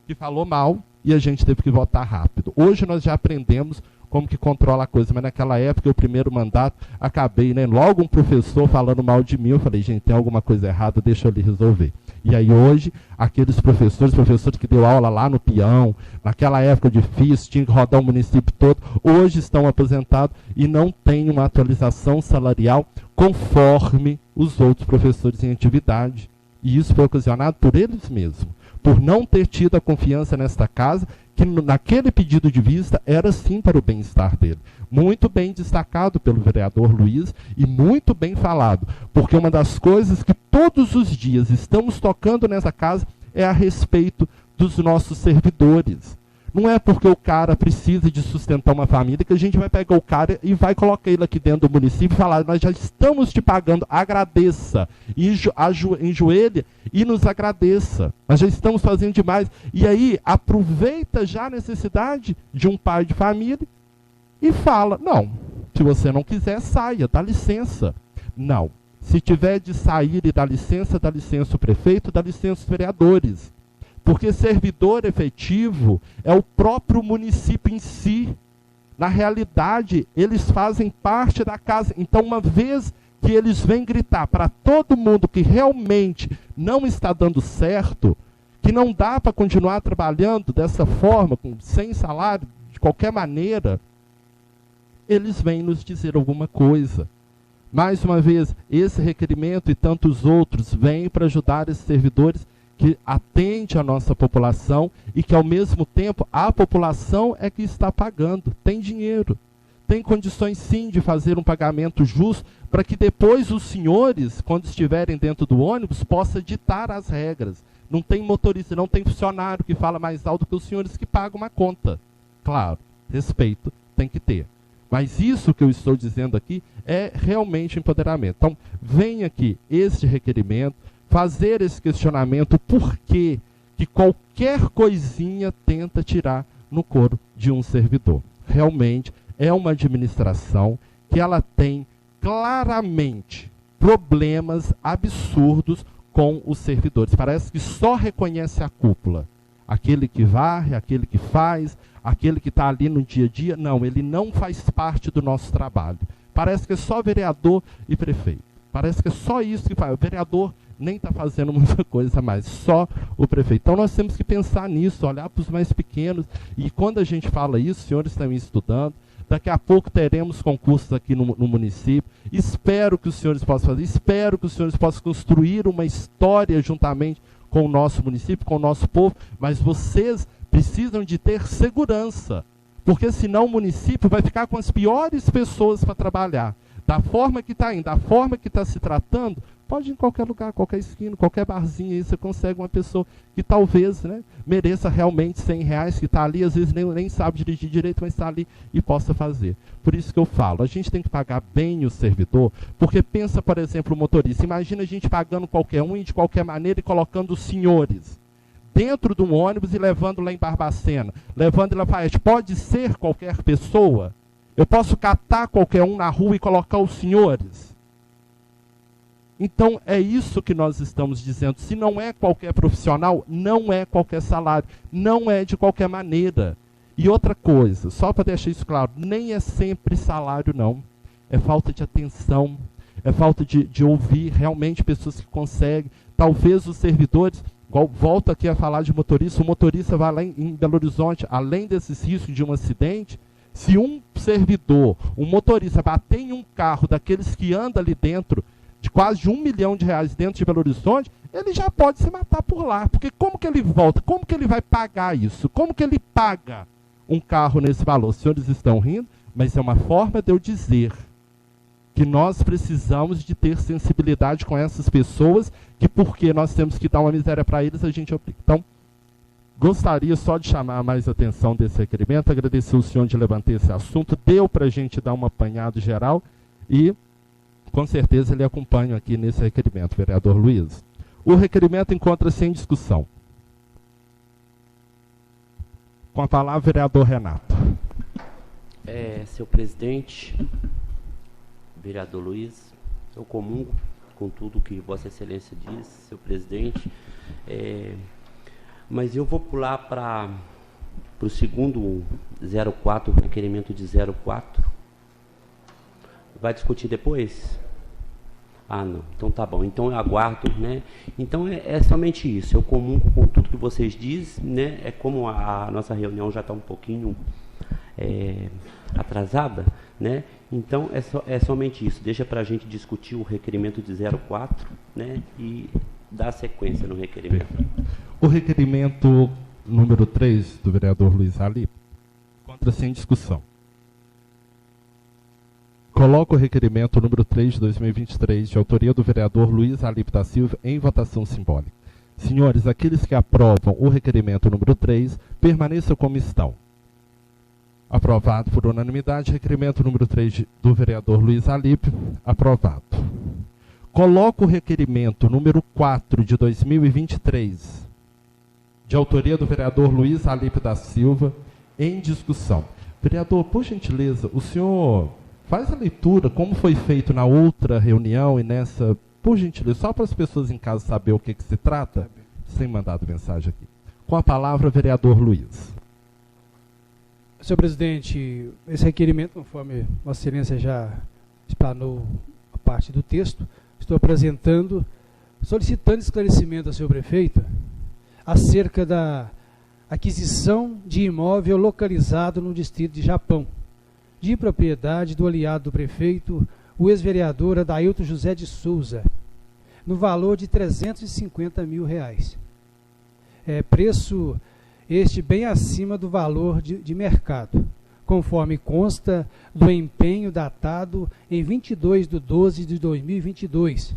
que falou mal, e a gente teve que votar rápido. Hoje nós já aprendemos como que controla a coisa, mas naquela época, o primeiro mandato, acabei, né, logo um professor falando mal de mim, eu falei, gente, tem alguma coisa errada, deixa eu ali resolver. E aí hoje, aqueles professores que deu aula lá no peão, naquela época difícil, tinha que rodar o município todo, hoje estão aposentados e não tem uma atualização salarial conforme os outros professores em atividade. E isso foi ocasionado por eles mesmos, por não ter tido a confiança nesta casa, que naquele pedido de vista era sim para o bem-estar dele. Muito bem destacado pelo vereador Luiz e muito bem falado, porque uma das coisas que todos os dias estamos tocando nessa casa é a respeito dos nossos servidores. Não é porque o cara precisa de sustentar uma família que a gente vai pegar o cara e vai colocar ele aqui dentro do município e falar: nós já estamos te pagando, agradeça, e enjoelhe e nos agradeça. Nós já estamos fazendo demais. E aí aproveita já a necessidade de um pai de família e fala: não, se você não quiser, saia, dá licença. Não, se tiver de sair e dá licença o prefeito, dá licença os vereadores. Porque servidor efetivo é o próprio município em si. Na realidade, eles fazem parte da casa. Então, uma vez que eles vêm gritar para todo mundo que realmente não está dando certo, que não dá para continuar trabalhando dessa forma, sem salário, de qualquer maneira, eles vêm nos dizer alguma coisa. Mais uma vez, esse requerimento e tantos outros vêm para ajudar esses servidores que atende a nossa população e que, ao mesmo tempo, a população é que está pagando. Tem dinheiro, tem condições, sim, de fazer um pagamento justo para que depois os senhores, quando estiverem dentro do ônibus, possam ditar as regras. Não tem motorista, não tem funcionário que fala mais alto que os senhores que pagam uma conta. Claro, respeito tem que ter. Mas isso que eu estou dizendo aqui é realmente empoderamento. Então, vem aqui este requerimento, fazer esse questionamento, por que qualquer coisinha tenta tirar no couro de um servidor. Realmente é uma administração que ela tem claramente problemas absurdos com os servidores. Parece que só reconhece a cúpula. Aquele que varre, aquele que faz, aquele que está ali no dia a dia. Não, ele não faz parte do nosso trabalho. Parece que é só vereador e prefeito. Parece que é só isso que faz. O vereador nem está fazendo muita coisa mais, só o prefeito. Então nós temos que pensar nisso, olhar para os mais pequenos. E quando a gente fala isso, os senhores estão estudando, daqui a pouco teremos concursos aqui no município. Espero que os senhores possam fazer, espero que os senhores possam construir uma história juntamente com o nosso município, com o nosso povo, mas vocês precisam de ter segurança, porque senão o município vai ficar com as piores pessoas para trabalhar. Da forma que está indo, da forma que está se tratando, pode ir em qualquer lugar, qualquer esquina, qualquer barzinho, aí você consegue uma pessoa que talvez, né, mereça realmente R$100, que está ali, às vezes nem sabe dirigir direito, mas está ali e possa fazer. Por isso que eu falo, a gente tem que pagar bem o servidor, porque pensa, por exemplo, o motorista. Imagina a gente pagando qualquer um e de qualquer maneira e colocando os senhores dentro de um ônibus e levando lá em Barbacena, levando em Lafayette. Pode ser qualquer pessoa? Eu posso catar qualquer um na rua e colocar os senhores? Então, é isso que nós estamos dizendo. Se não é qualquer profissional, não é qualquer salário, não é de qualquer maneira. E outra coisa, só para deixar isso claro, nem é sempre salário, não. É falta de atenção, é falta de ouvir realmente pessoas que conseguem. Talvez os servidores, igual volto aqui a falar de motorista, o motorista vai lá em Belo Horizonte, além desses riscos de um acidente, se um servidor, um motorista bater em um carro daqueles que anda ali dentro, de quase R$1 milhão dentro de Belo Horizonte, ele já pode se matar por lá. Porque como que ele volta? Como que ele vai pagar isso? Como que ele paga um carro nesse valor? Os senhores estão rindo, mas é uma forma de eu dizer que nós precisamos de ter sensibilidade com essas pessoas, que porque nós temos que dar uma miséria para eles, a gente aplica. Então, gostaria só de chamar mais a atenção desse requerimento, agradecer o senhor de levantar esse assunto, deu para a gente dar um apanhado geral e, com certeza, ele acompanha aqui nesse requerimento, vereador Luiz. O requerimento encontra-se em discussão. Com a palavra, vereador Renato. Senhor presidente, vereador Luiz, eu comungo com tudo que Vossa Excelência diz, senhor presidente, mas eu vou pular para o segundo 04, requerimento de 04. Vai discutir depois? Ah, não. Então tá bom. Então eu aguardo, né? Então é somente isso. Eu comungo com tudo que vocês dizem, né? É como a nossa reunião já está um pouquinho atrasada, né? Então é somente isso. Deixa para a gente discutir o requerimento de 04, né? E dar sequência no requerimento. O requerimento número 3, do vereador Luiz Alípio, encontra-se em discussão. Coloco o requerimento número 3 de 2023, de autoria do vereador Luiz Alípio da Silva, em votação simbólica. Senhores, aqueles que aprovam o requerimento número 3, permaneçam como estão. Aprovado por unanimidade, requerimento número 3 do vereador Luiz Alípio, aprovado. Coloco o requerimento número 4 de 2023, de autoria do vereador Luiz Alípio da Silva, em discussão. Vereador, por gentileza, o senhor faz a leitura, como foi feito na outra reunião e nessa, por gentileza, só para as pessoas em casa saber o que se trata, sem mandado mensagem aqui. Com a palavra, vereador Luiz. Senhor presidente, esse requerimento, conforme Vossa Excelência já explanou a parte do texto, estou apresentando, solicitando esclarecimento ao senhor prefeito acerca da aquisição de imóvel localizado no distrito de Japão, de propriedade do aliado do prefeito, o ex-vereador Adailton José de Souza, no valor de R$350 mil. Preço este bem acima do valor de mercado, conforme consta do empenho datado em 22/12/2022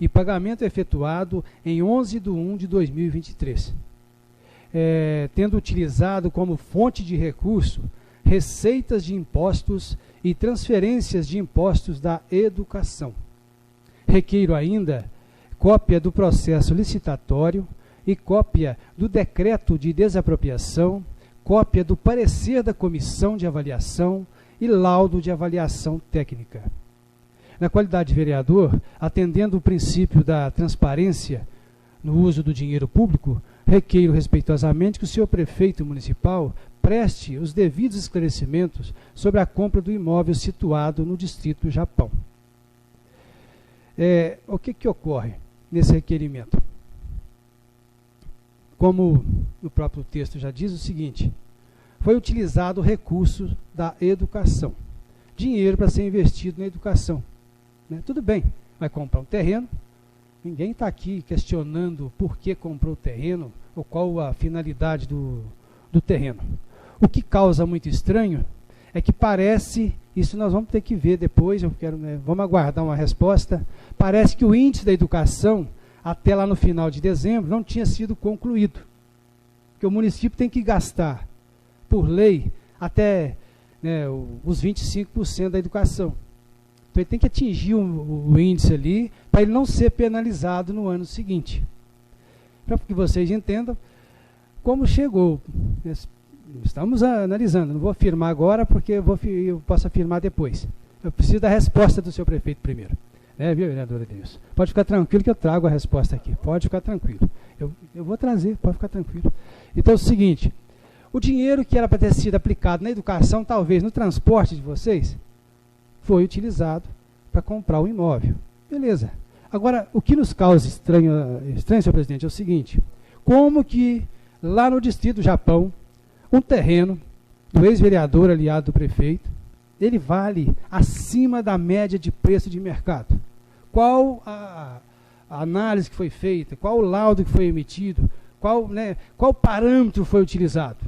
e pagamento efetuado em 11/1/2023. Tendo utilizado como fonte de recurso receitas de impostos e transferências de impostos da educação. Requeiro ainda cópia do processo licitatório e cópia do decreto de desapropriação, cópia do parecer da comissão de avaliação e laudo de avaliação técnica. Na qualidade de vereador, atendendo o princípio da transparência no uso do dinheiro público, requeiro respeitosamente que o senhor prefeito municipal preste os devidos esclarecimentos sobre a compra do imóvel situado no distrito do Japão. O que ocorre nesse requerimento? Como o próprio texto já diz, o seguinte: foi utilizado o recurso da educação, dinheiro para ser investido na educação. Tudo bem, vai comprar um terreno, ninguém está aqui questionando por que comprou o terreno ou qual a finalidade do terreno. O que causa muito estranho é que parece, isso nós vamos ter que ver depois, vamos aguardar uma resposta, parece que o índice da educação, até lá no final de dezembro, não tinha sido concluído. Porque o município tem que gastar, por lei, até os 25% da educação. Então ele tem que atingir o índice ali, para ele não ser penalizado no ano seguinte. Para que vocês entendam como chegou. Estamos analisando, não vou afirmar agora, porque eu posso afirmar depois. Eu preciso da resposta do seu prefeito primeiro. Viu, vereadora Denilson? Pode ficar tranquilo que eu trago a resposta aqui. Pode ficar tranquilo. Eu vou trazer, pode ficar tranquilo. Então é o seguinte: o dinheiro que era para ter sido aplicado na educação, talvez no transporte de vocês, foi utilizado para comprar o imóvel. Beleza. Agora, o que nos causa estranho, senhor presidente, é o seguinte: como que lá no distrito do Japão, um terreno do ex-vereador aliado do prefeito, ele vale acima da média de preço de mercado? Qual a análise que foi feita? Qual o laudo que foi emitido? Qual parâmetro foi utilizado?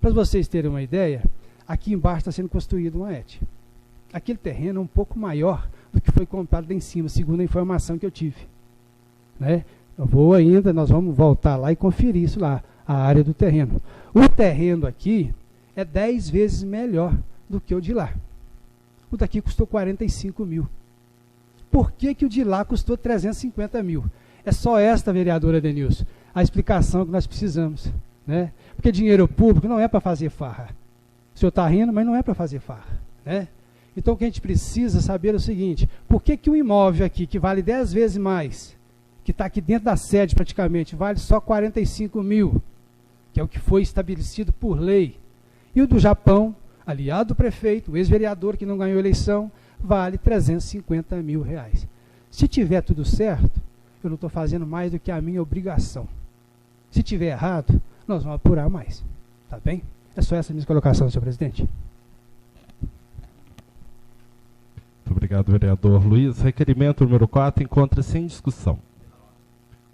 Para vocês terem uma ideia, aqui embaixo está sendo construído uma ET. Aquele terreno é um pouco maior do que foi comprado lá em cima, segundo a informação que eu tive. Nós vamos voltar lá e conferir isso lá, a área do terreno. O terreno aqui é 10 vezes melhor do que o de lá. O daqui custou 45 mil. Por que o de lá custou 350 mil? É só esta, vereadora Denilson, a explicação que nós precisamos. Porque dinheiro público não é para fazer farra. O senhor está rindo, mas não é para fazer farra. Então o que a gente precisa saber é o seguinte: por que o imóvel aqui, que vale 10 vezes mais, que está aqui dentro da sede praticamente, vale só 45 mil, que é o que foi estabelecido por lei, e o do Japão, aliado do prefeito, o ex-vereador que não ganhou eleição, vale 350 mil reais. Se tiver tudo certo, eu não estou fazendo mais do que a minha obrigação. Se tiver errado, nós vamos apurar mais. Tá bem? É só essa a minha colocação, senhor presidente. Muito obrigado, vereador Luiz. Requerimento número 4 encontra-se em discussão.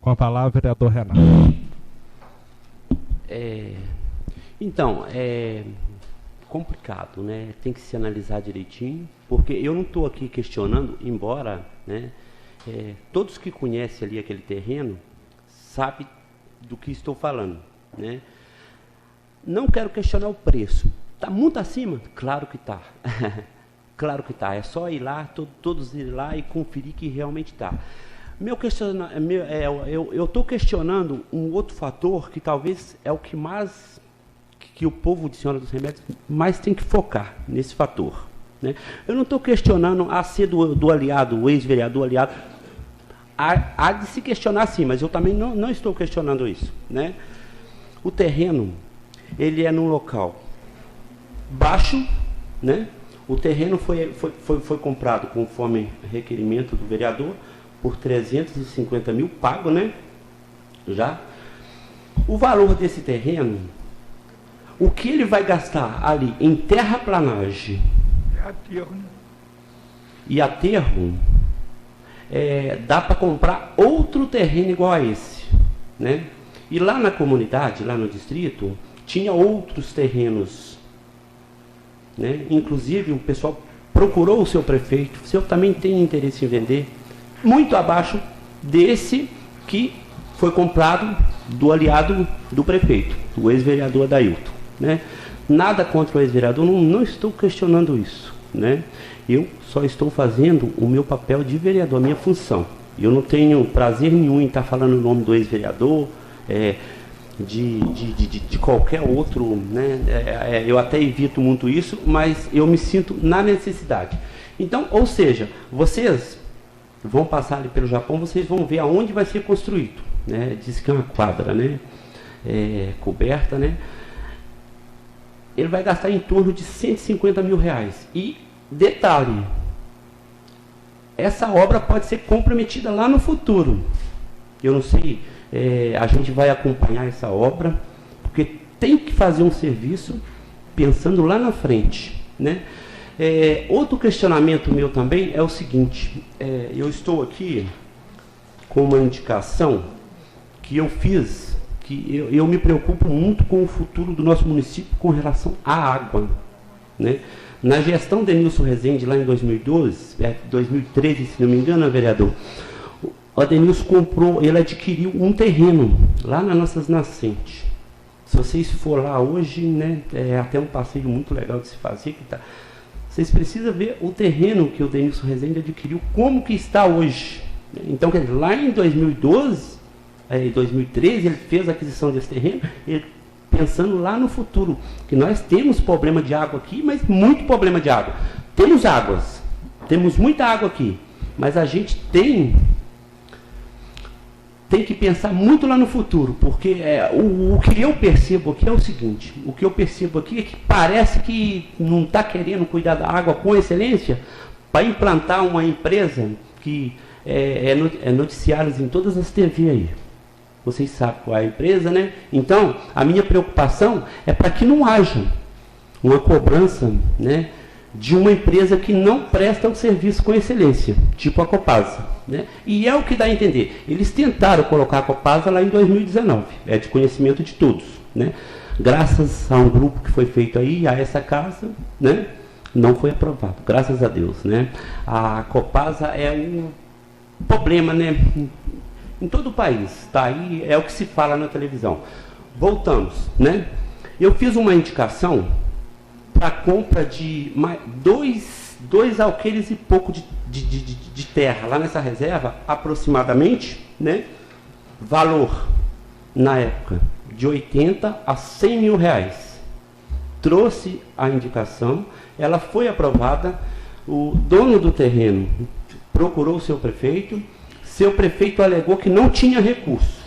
Com a palavra, vereador Renato. Então, é complicado, né? Tem que se analisar direitinho, porque eu não estou aqui questionando, embora, né, todos que conhecem ali aquele terreno sabem do que estou falando, né? Não quero questionar o preço. Está muito acima? Claro que está. Claro que está. É só ir lá, todos irem lá e conferir que realmente está. Eu estou questionando um outro fator que talvez é o que mais, que o povo de Senhora dos Remédios mais tem que focar nesse fator, né? Eu não estou questionando a ser do aliado, o ex-vereador aliado. Há de se questionar sim, mas eu também não estou questionando isso, né? O terreno, ele é num local baixo, né? O terreno foi comprado conforme requerimento do vereador por 350 mil, pago, né? Já. O valor desse terreno, o que ele vai gastar ali em terraplanagem e aterro, dá para comprar outro terreno igual a esse, né? E lá na comunidade, lá no distrito, tinha outros terrenos, né? Inclusive o pessoal procurou o seu prefeito, o senhor também tem interesse em vender, muito abaixo desse que foi comprado do aliado do prefeito, o ex-vereador Adailton, né? Nada contra o ex-vereador, não estou questionando isso, né? Eu só estou fazendo o meu papel de vereador, a minha função. Eu não tenho prazer nenhum em estar falando o nome do ex-vereador, de qualquer outro, né? Eu até evito muito isso, mas eu me sinto na necessidade. Então, ou seja, vocês vão passar ali pelo Japão, vocês vão ver aonde vai ser construído, né? Diz que é uma quadra, né? Coberta, né? Ele vai gastar em torno de 150 mil reais. E detalhe, essa obra pode ser comprometida lá no futuro. Eu não sei, a gente vai acompanhar essa obra, porque tem que fazer um serviço pensando lá na frente, né? Outro questionamento meu também é o seguinte, eu estou aqui com uma indicação que eu fiz, que eu me preocupo muito com o futuro do nosso município com relação à água, né? Na gestão de Denilson Rezende, lá em 2012, 2013, se não me engano, vereador, o Denilson comprou, ele adquiriu um terreno lá nas nossas nascentes. Se vocês for lá hoje, né, é até um passeio muito legal de se fazer, que tá, vocês precisam ver o terreno que o Denilson Rezende adquiriu, como que está hoje. Então, quer dizer, lá em 2012, 2013, ele fez a aquisição desse terreno, ele, pensando lá no futuro, que nós temos problema de água aqui, mas muito problema de água. Temos águas, temos muita água aqui, mas a gente tem que pensar muito lá no futuro, porque o que eu percebo aqui é o seguinte, o que eu percebo aqui é que parece que não está querendo cuidar da água com excelência para implantar uma empresa que é noticiários em todas as TV aí. Vocês sabem qual é a empresa, né? Então, a minha preocupação é para que não haja uma cobrança, né, de uma empresa que não presta o serviço com excelência, tipo a Copasa, né? E é o que dá a entender. Eles tentaram colocar a Copasa lá em 2019, é de conhecimento de todos, né? Graças a um grupo que foi feito aí, a essa casa, né, não foi aprovado, graças a Deus, né? A Copasa é um problema, né, em todo o país, tá aí, é o que se fala na televisão. Voltamos, né? Eu fiz uma indicação para a compra de dois alqueires e pouco de terra, lá nessa reserva, aproximadamente, né? Valor, na época, de 80 a 100 mil reais. Trouxe a indicação, ela foi aprovada, o dono do terreno procurou o seu prefeito, seu prefeito alegou que não tinha recurso.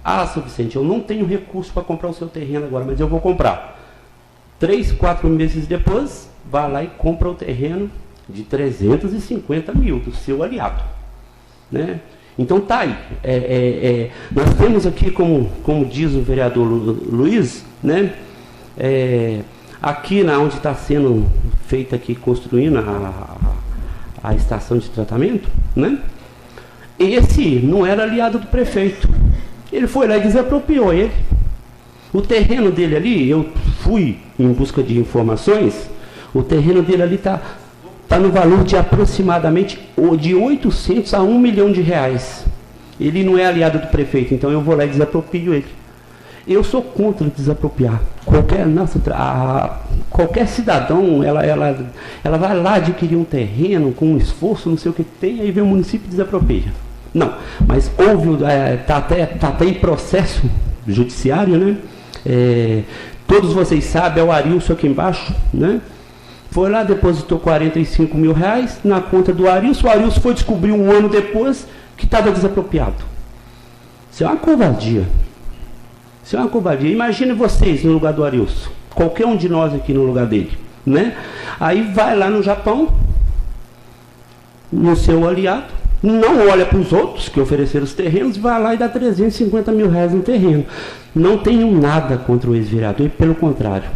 Ah, seu Vicente, eu não tenho recurso para comprar o seu terreno agora, mas eu vou comprar. 3, 4 meses depois, vai lá e compra o terreno de 350 mil do seu aliado, né? Então tá aí. Nós temos aqui, como diz o vereador Luiz, né? Aqui onde está sendo feita aqui, construindo a estação de tratamento, né? Esse não era aliado do prefeito. Ele foi lá e desapropriou ele. O terreno dele ali, eu fui em busca de informações, o terreno dele ali está no valor de aproximadamente de 800 a 1 milhão de reais. Ele não é aliado do prefeito, então eu vou lá e desaproprio ele. Eu sou contra desapropriar. Qualquer cidadão, ela vai lá adquirir um terreno com um esforço, não sei o que tem, aí vem o município e desapropria. Não, mas está até em processo judiciário, né? Todos vocês sabem, é o Arilson aqui embaixo, né? Foi lá, depositou 45 mil reais na conta do Arilson. O Arilson foi descobrir um ano depois que estava desapropriado. Isso é uma covardia. Isso é uma covardia. Imagine vocês no lugar do Arilson. Qualquer um de nós aqui no lugar dele, né? Aí vai lá no Japão, no seu aliado, não olha para os outros que ofereceram os terrenos, vai lá e dá 350 mil reais no terreno. Não tenho nada contra o ex-vereador, pelo contrário,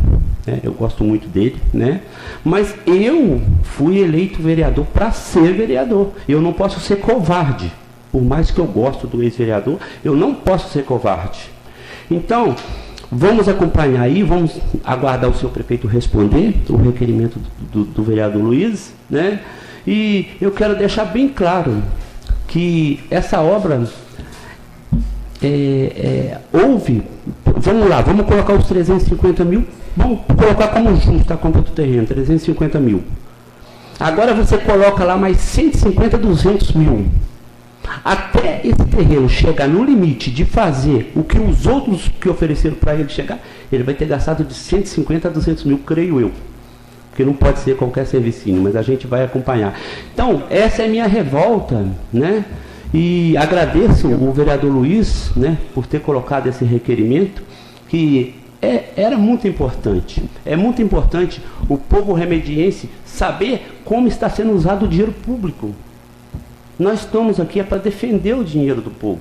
né? Eu gosto muito dele, né? Mas eu fui eleito vereador para ser vereador. Eu não posso ser covarde. Por mais que eu gosto do ex-vereador, eu não posso ser covarde. Então, vamos acompanhar aí, vamos aguardar o seu prefeito responder o requerimento do vereador Luiz, né? E eu quero deixar bem claro que essa obra houve, vamos lá, vamos colocar os 350 mil, vamos colocar como justo a compra do terreno, 350 mil. Agora você coloca lá mais 150, 200 mil. Até esse terreno chegar no limite de fazer o que os outros que ofereceram para ele chegar, ele vai ter gastado de 150 a 200 mil, creio eu. Porque não pode ser qualquer servicinho, mas a gente vai acompanhar. Então, essa é a minha revolta, né? E agradeço o vereador Luiz, né, por ter colocado esse requerimento, que era muito importante. É muito importante o povo remediense saber como está sendo usado o dinheiro público. Nós estamos aqui para defender o dinheiro do povo,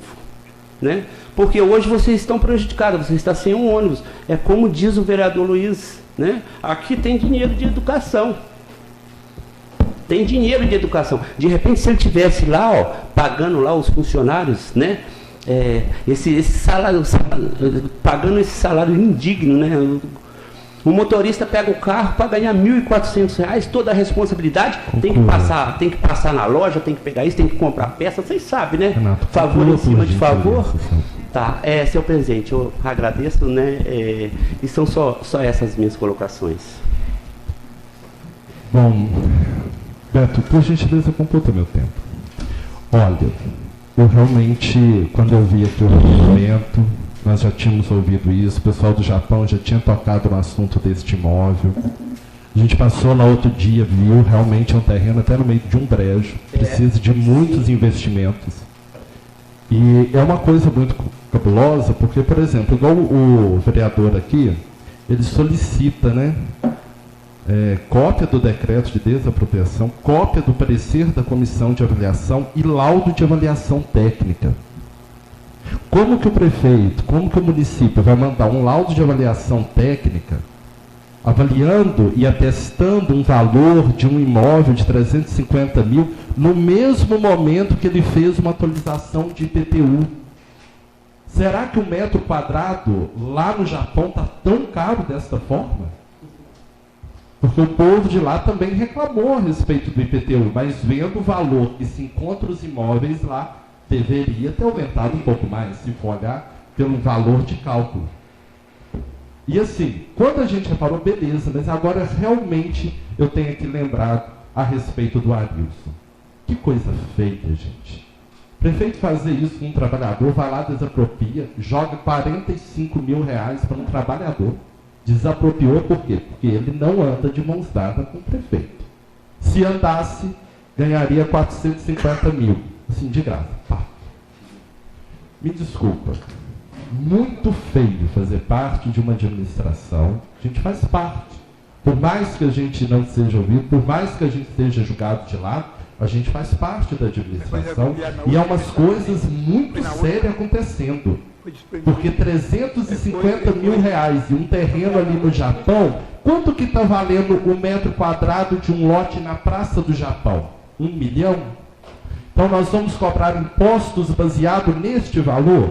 né? Porque hoje vocês estão prejudicados, você está sem um ônibus. É como diz o vereador Luiz, né? Aqui tem dinheiro de educação. Tem dinheiro de educação. De repente, se ele tivesse lá, ó, pagando lá os funcionários, né? Esse salário, pagando esse salário indigno, né? O motorista pega o carro para ganhar R$ 1.400, toda a responsabilidade, tem que passar na loja, tem que pegar isso, tem que comprar peça, vocês sabem, né? Renato, favor em cima de favor. Tá, seu presente, eu agradeço, né? E são só essas minhas colocações. Bom, Beto, por gentileza, computa meu tempo. Olha, eu realmente, quando eu vi aqui o requerimento, nós já tínhamos ouvido isso, o pessoal do Japão já tinha tocado no assunto deste imóvel. A gente passou lá outro dia, viu, realmente é um terreno até no meio de um brejo, precisa de muitos investimentos. E é uma coisa muito cabulosa, porque, por exemplo, igual o vereador aqui, ele solicita, né, cópia do decreto de desapropriação, cópia do parecer da comissão de avaliação e laudo de avaliação técnica. Como que o prefeito, como que o município vai mandar um laudo de avaliação técnica avaliando e atestando um valor de um imóvel de 350 mil no mesmo momento que ele fez uma atualização de IPTU? Será que o metro quadrado lá no Japão está tão caro desta forma? Porque o povo de lá também reclamou a respeito do IPTU, mas vendo o valor que se encontra os imóveis lá, deveria ter aumentado um pouco mais, se for olhar pelo valor de cálculo. E assim, quando a gente reparou, beleza, mas agora realmente eu tenho que lembrar a respeito do Arilson. Que coisa feia, gente. O prefeito fazer isso com um trabalhador, vai lá, desapropria, joga 45 mil reais para um trabalhador. Desapropriou por quê? Porque ele não anda de mãos dadas com o prefeito. Se andasse, ganharia 450 mil. Assim, de graça. Pá. Me desculpa. Muito feio fazer parte de uma administração. A gente faz parte. Por mais que a gente não seja ouvido, por mais que a gente seja julgado de lado, a gente faz parte da administração. E há umas coisas muito sérias acontecendo. Porque 350 mil reais e um terreno ali no Japão, quanto que está valendo o metro quadrado de um lote na Praça do Japão? 1 milhão? Então nós vamos cobrar impostos baseados neste valor?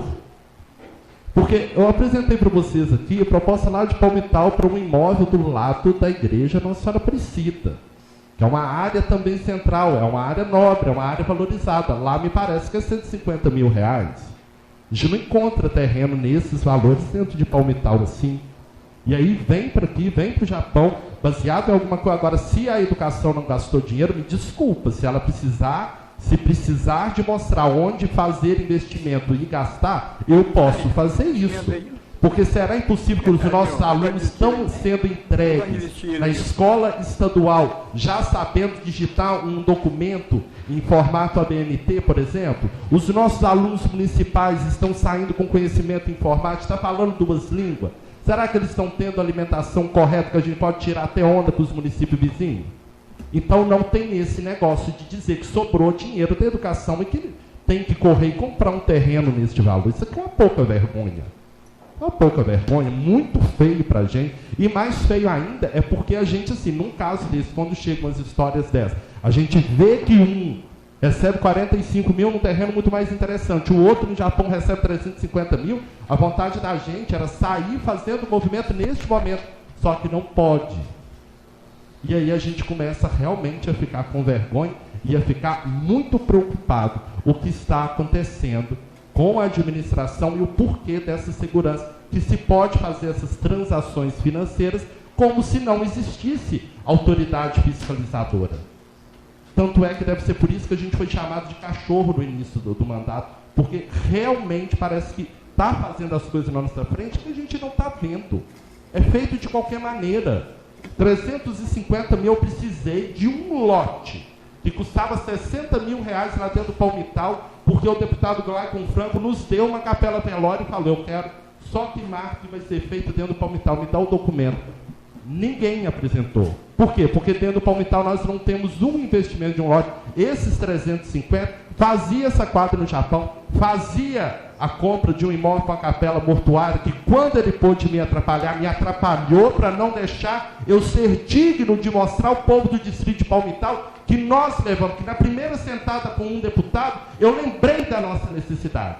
Porque eu apresentei para vocês aqui a proposta lá de Palmital para um imóvel do lado da igreja Nossa Senhora Aparecida, que é uma área também central, é uma área nobre, é uma área valorizada. Lá me parece que é 150 mil reais. A gente não encontra terreno nesses valores dentro de Palmital assim. E aí vem para aqui, vem para o Japão, baseado em alguma coisa. Agora, se a educação não gastou dinheiro, me desculpa, se ela precisar de mostrar onde fazer investimento e gastar, eu posso fazer isso. Porque será impossível que os nossos alunos estão sendo entregues na escola estadual, já sabendo digitar um documento em formato ABNT, por exemplo? Os nossos alunos municipais estão saindo com conhecimento informático, está falando duas línguas? Será que eles estão tendo a alimentação correta, que a gente pode tirar até onda para os municípios vizinhos? Então não tem esse negócio de dizer que sobrou dinheiro da educação e que tem que correr e comprar um terreno neste valor. Isso aqui é uma pouca vergonha. Uma pouca vergonha, muito feio para a gente. E mais feio ainda é porque a gente, assim, num caso desse, quando chegam as histórias dessas, a gente vê que um recebe 45 mil num terreno muito mais interessante, o outro no Japão recebe 350 mil, a vontade da gente era sair fazendo o movimento neste momento, só que não pode. E aí a gente começa realmente a ficar com vergonha e a ficar muito preocupado o que está acontecendo com a administração e o porquê dessa segurança, que se pode fazer essas transações financeiras como se não existisse autoridade fiscalizadora. Tanto é que deve ser por isso que a gente foi chamado de cachorro no início do mandato, porque realmente parece que está fazendo as coisas na nossa frente que a gente não está vendo. É feito de qualquer maneira. 350 mil eu precisei de um lote que custava 60 mil reais lá dentro do Palmital, porque o deputado Glaicon Franco nos deu uma capela velório e falou: eu quero só que marque vai ser feito dentro do Palmital, me dá o documento. Ninguém apresentou. Por quê? Porque dentro do Palmital nós não temos um investimento de um lote. Esses 350 fazia essa quadra no Japão, fazia a compra de um imóvel com a capela mortuária, que quando ele pôde me atrapalhou para não deixar eu ser digno de mostrar ao povo do distrito de Palmital que nós levamos, que na primeira sentada com um deputado, eu lembrei da nossa necessidade.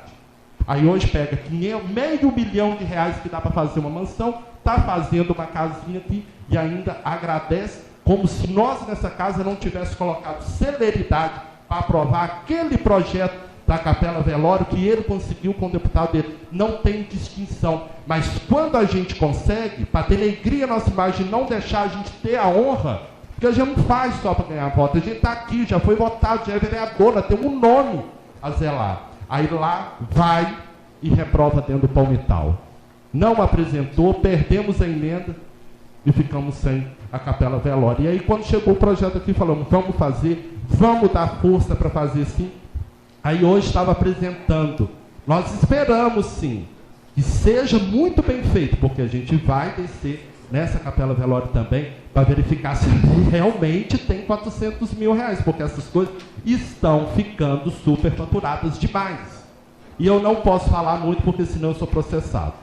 Aí hoje pega meio milhão de reais que dá para fazer uma mansão, está fazendo uma casinha aqui e ainda agradece, como se nós nessa casa não tivéssemos colocado celeridade para aprovar aquele projeto da Capela Velório que ele conseguiu com o deputado dele. Não tem distinção. Mas quando a gente consegue, para ter alegria a nossa imagem, não deixar a gente ter a honra, porque a gente não faz só para ganhar voto, a gente está aqui, já foi votado, já é vereadora, tem um nome a zelar. Aí lá vai e reprova dentro do Palmital. Não apresentou, perdemos a emenda e ficamos sem a Capela Velório. E aí quando chegou o projeto aqui, falamos, vamos fazer, vamos dar força para fazer sim. Aí hoje estava apresentando. Nós esperamos sim que seja muito bem feito, porque a gente vai descer nessa Capela Velório também para verificar se realmente tem 400 mil reais, porque essas coisas estão ficando superfaturadas demais. E eu não posso falar muito, porque senão eu sou processado.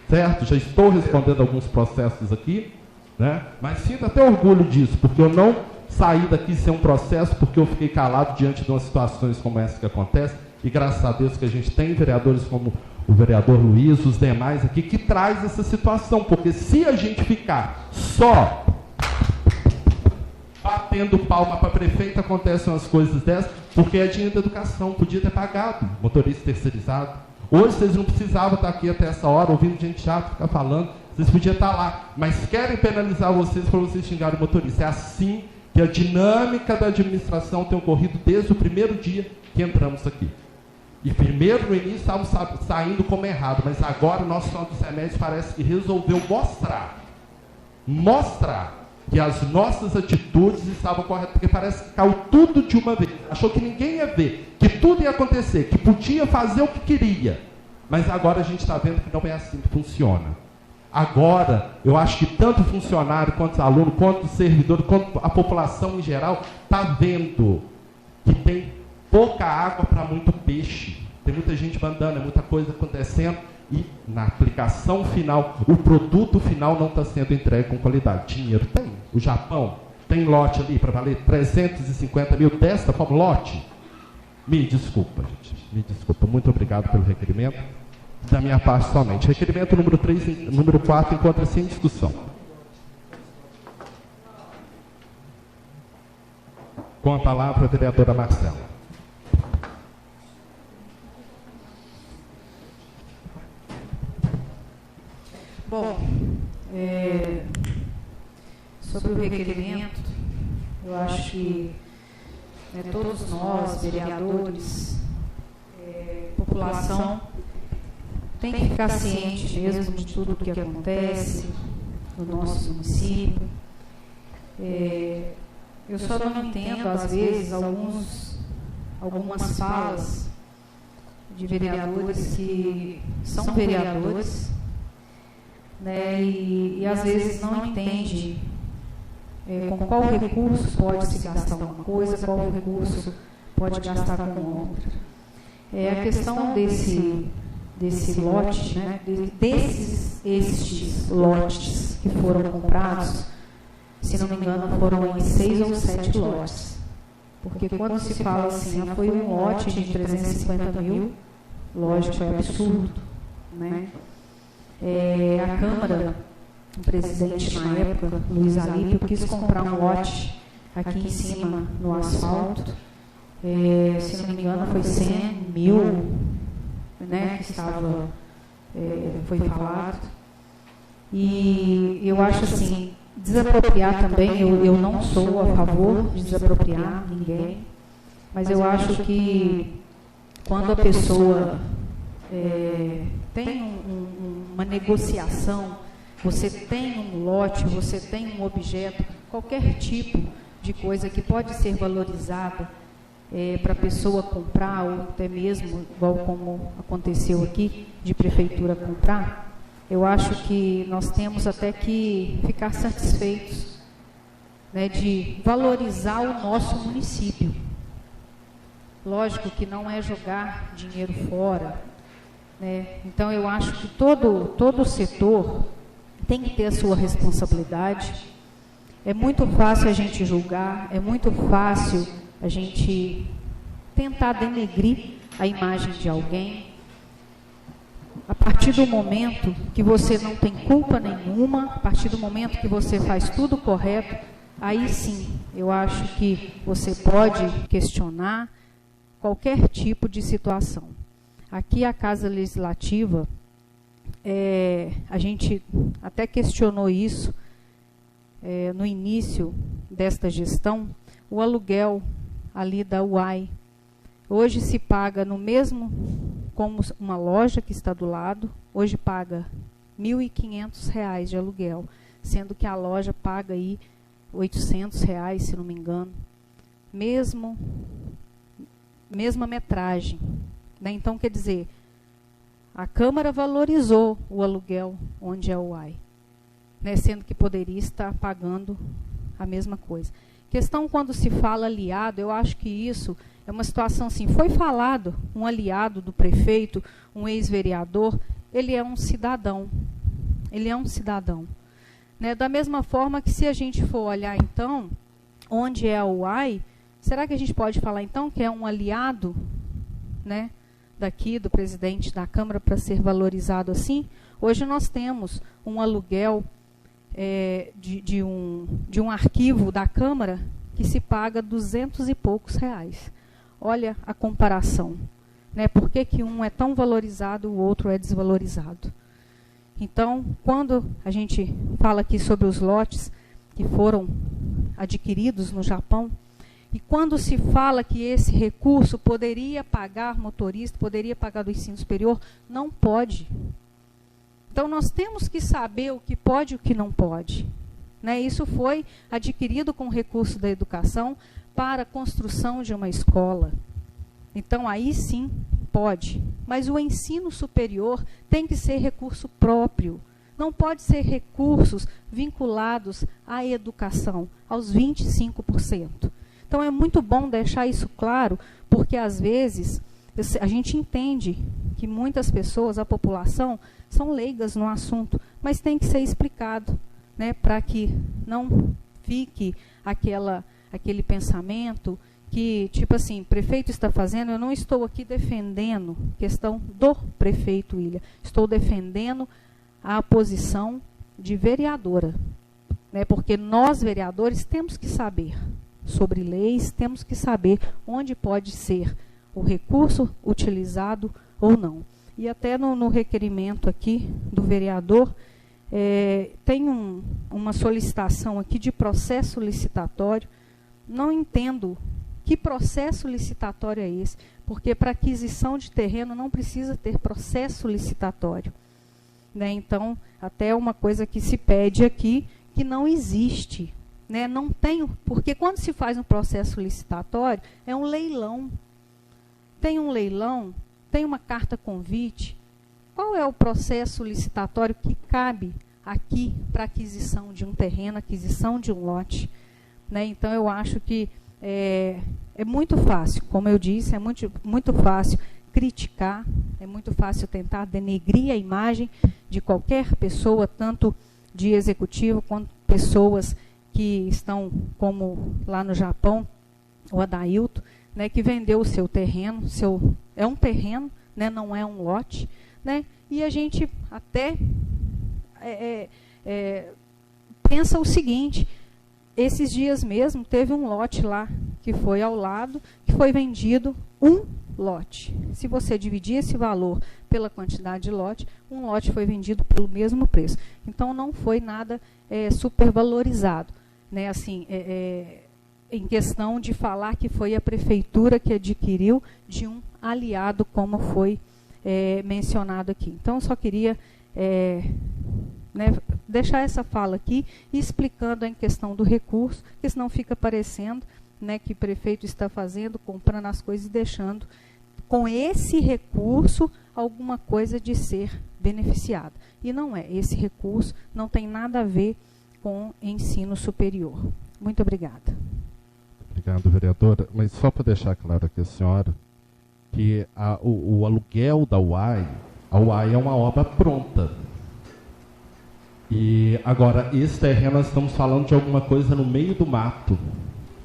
Certo? Já estou respondendo alguns processos aqui, né? Mas sinto até orgulho disso, porque eu não saí daqui sem um processo, porque eu fiquei calado diante de umas situações como essa que acontece, e graças a Deus que a gente tem vereadores como o vereador Luiz, os demais aqui, que traz essa situação, porque se a gente ficar só batendo palma para prefeito, acontecem umas coisas dessas, porque é dinheiro da educação, podia ter pagado motorista terceirizado. Hoje vocês não precisavam estar aqui até essa hora, ouvindo gente chata ficar falando, vocês podiam estar lá, mas querem penalizar vocês para vocês xingarem o motorista. É assim que a dinâmica da administração tem ocorrido desde o primeiro dia que entramos aqui. E primeiro, no início, estávamos saindo como errado, mas agora o nosso final do semestre parece que resolveu mostrar que as nossas atitudes estavam corretas, porque parece que caiu tudo de uma vez. Achou que ninguém ia ver, que tudo ia acontecer, que podia fazer o que queria. Mas agora a gente está vendo que não é assim que funciona. Agora, eu acho que tanto funcionário, quanto aluno, quanto servidor, quanto a população em geral, está vendo que tem pouca água para muito peixe. Tem muita gente mandando, é muita coisa acontecendo, e na aplicação final, o produto final não está sendo entregue com qualidade. Dinheiro tem. O Japão tem lote ali para valer 350 mil desta forma, lote. Me desculpa, gente. Me desculpa. Muito obrigado pelo requerimento. Da minha parte somente. Requerimento número 4 encontra-se em discussão. Com a palavra a vereadora Marcela. Bom, sobre o requerimento, eu acho que todos nós, vereadores, população, tem que ficar ciente mesmo de tudo o que acontece no nosso município. Eu só não entendo, às vezes, algumas falas de vereadores que são vereadores, né, e às vezes não entende com qual recurso pode se gastar uma coisa, qual recurso pode gastar com outra. A questão desse lote, né, estes lotes que foram comprados, se não me engano, foram em 6 ou 7 lotes. Porque quando se fala assim, foi um lote de 350 mil, lógico, é absurdo, né? A Câmara, o presidente na época, Luiz Alípio, quis comprar um lote aqui em cima, no asfalto, se não me engano, foi 100 mil, né, que estava, foi falado. E eu acho assim, desapropriar também, eu não sou a favor de desapropriar ninguém, mas eu acho que quando a pessoa tem uma negociação, você tem um lote, você tem um objeto, qualquer tipo de coisa que pode ser valorizada para a pessoa comprar, ou até mesmo, igual como aconteceu aqui, de prefeitura comprar, eu acho que nós temos até que ficar satisfeitos, né, de valorizar o nosso município. Lógico que não é jogar dinheiro fora, né? Então eu acho que todo setor tem que ter a sua responsabilidade. É muito fácil a gente julgar, é muito fácil a gente tentar denegrir a imagem de alguém. A partir do momento que você não tem culpa nenhuma, a partir do momento que você faz tudo correto, aí sim, eu acho que você pode questionar qualquer tipo de situação. Aqui a Casa Legislativa, a gente até questionou isso no início desta gestão, o aluguel ali da UAI. Hoje se paga no mesmo, como uma loja que está do lado, hoje paga R$ 1.500 de aluguel, sendo que a loja paga aí R$ 800, se não me engano. Mesma metragem, né? Então, quer dizer, a Câmara valorizou o aluguel onde é o UAI, né? Sendo que poderia estar pagando a mesma coisa. Questão quando se fala aliado, eu acho que isso é uma situação assim, foi falado, um aliado do prefeito, um ex-vereador, ele é um cidadão, né? Da mesma forma que se a gente for olhar então, onde é a UAI, será que a gente pode falar então que é um aliado, né, daqui do presidente da Câmara para ser valorizado assim? Hoje nós temos um aluguel de um arquivo da Câmara que se paga R$200 e poucos. Olha a comparação, né? Por que um é tão valorizado e o outro é desvalorizado? Então, quando a gente fala aqui sobre os lotes que foram adquiridos no Japão, e quando se fala que esse recurso poderia pagar motorista, poderia pagar do ensino superior, não pode. Então, nós temos que saber o que pode e o que não pode, né? Isso foi adquirido com recurso da educação para a construção de uma escola. Então, aí sim pode. Mas o ensino superior tem que ser recurso próprio. Não pode ser recursos vinculados à educação, aos 25%. Então, é muito bom deixar isso claro, porque, às vezes, a gente entende que muitas pessoas, a população, são leigas no assunto, mas tem que ser explicado, né, para que não fique aquele pensamento que, tipo assim, prefeito está fazendo, eu não estou aqui defendendo questão do prefeito William, estou defendendo a posição de vereadora, né? Porque nós, vereadores, temos que saber sobre leis, temos que saber onde pode ser o recurso utilizado ou não. E até no requerimento aqui do vereador, tem uma solicitação aqui de processo licitatório. Não entendo que processo licitatório é esse, porque para aquisição de terreno não precisa ter processo licitatório, né? Então, até uma coisa que se pede aqui, que não existe, né? Não tem, porque quando se faz um processo licitatório, é um leilão. Tem um leilão, tem uma carta convite. Qual é o processo licitatório que cabe aqui para aquisição de um terreno, aquisição de um lote, né? Então, eu acho que é muito fácil, como eu disse, é muito fácil criticar, é muito fácil tentar denegrir a imagem de qualquer pessoa, tanto de executivo quanto pessoas que estão, como lá no Japão, o Adailton, né, que vendeu o seu terreno, é um terreno, né, não é um lote, né, e a gente até pensa o seguinte: esses dias mesmo teve um lote lá que foi ao lado, que foi vendido um lote. Se você dividir esse valor pela quantidade de lote, um lote foi vendido pelo mesmo preço. Então, não foi nada supervalorizado, né? Assim, em questão de falar que foi a prefeitura que adquiriu de um aliado, como foi mencionado aqui. Então, só queria deixar essa fala aqui, explicando a questão do recurso, porque senão fica parecendo, né, que o prefeito está fazendo, comprando as coisas e deixando com esse recurso alguma coisa de ser beneficiada. E não é. Esse recurso não tem nada a ver com ensino superior. Muito obrigada. Obrigado, vereadora. Mas só para deixar claro aqui a senhora, que o aluguel da UAI, a UAI é uma obra pronta. E agora, esse terreno, nós estamos falando de alguma coisa no meio do mato,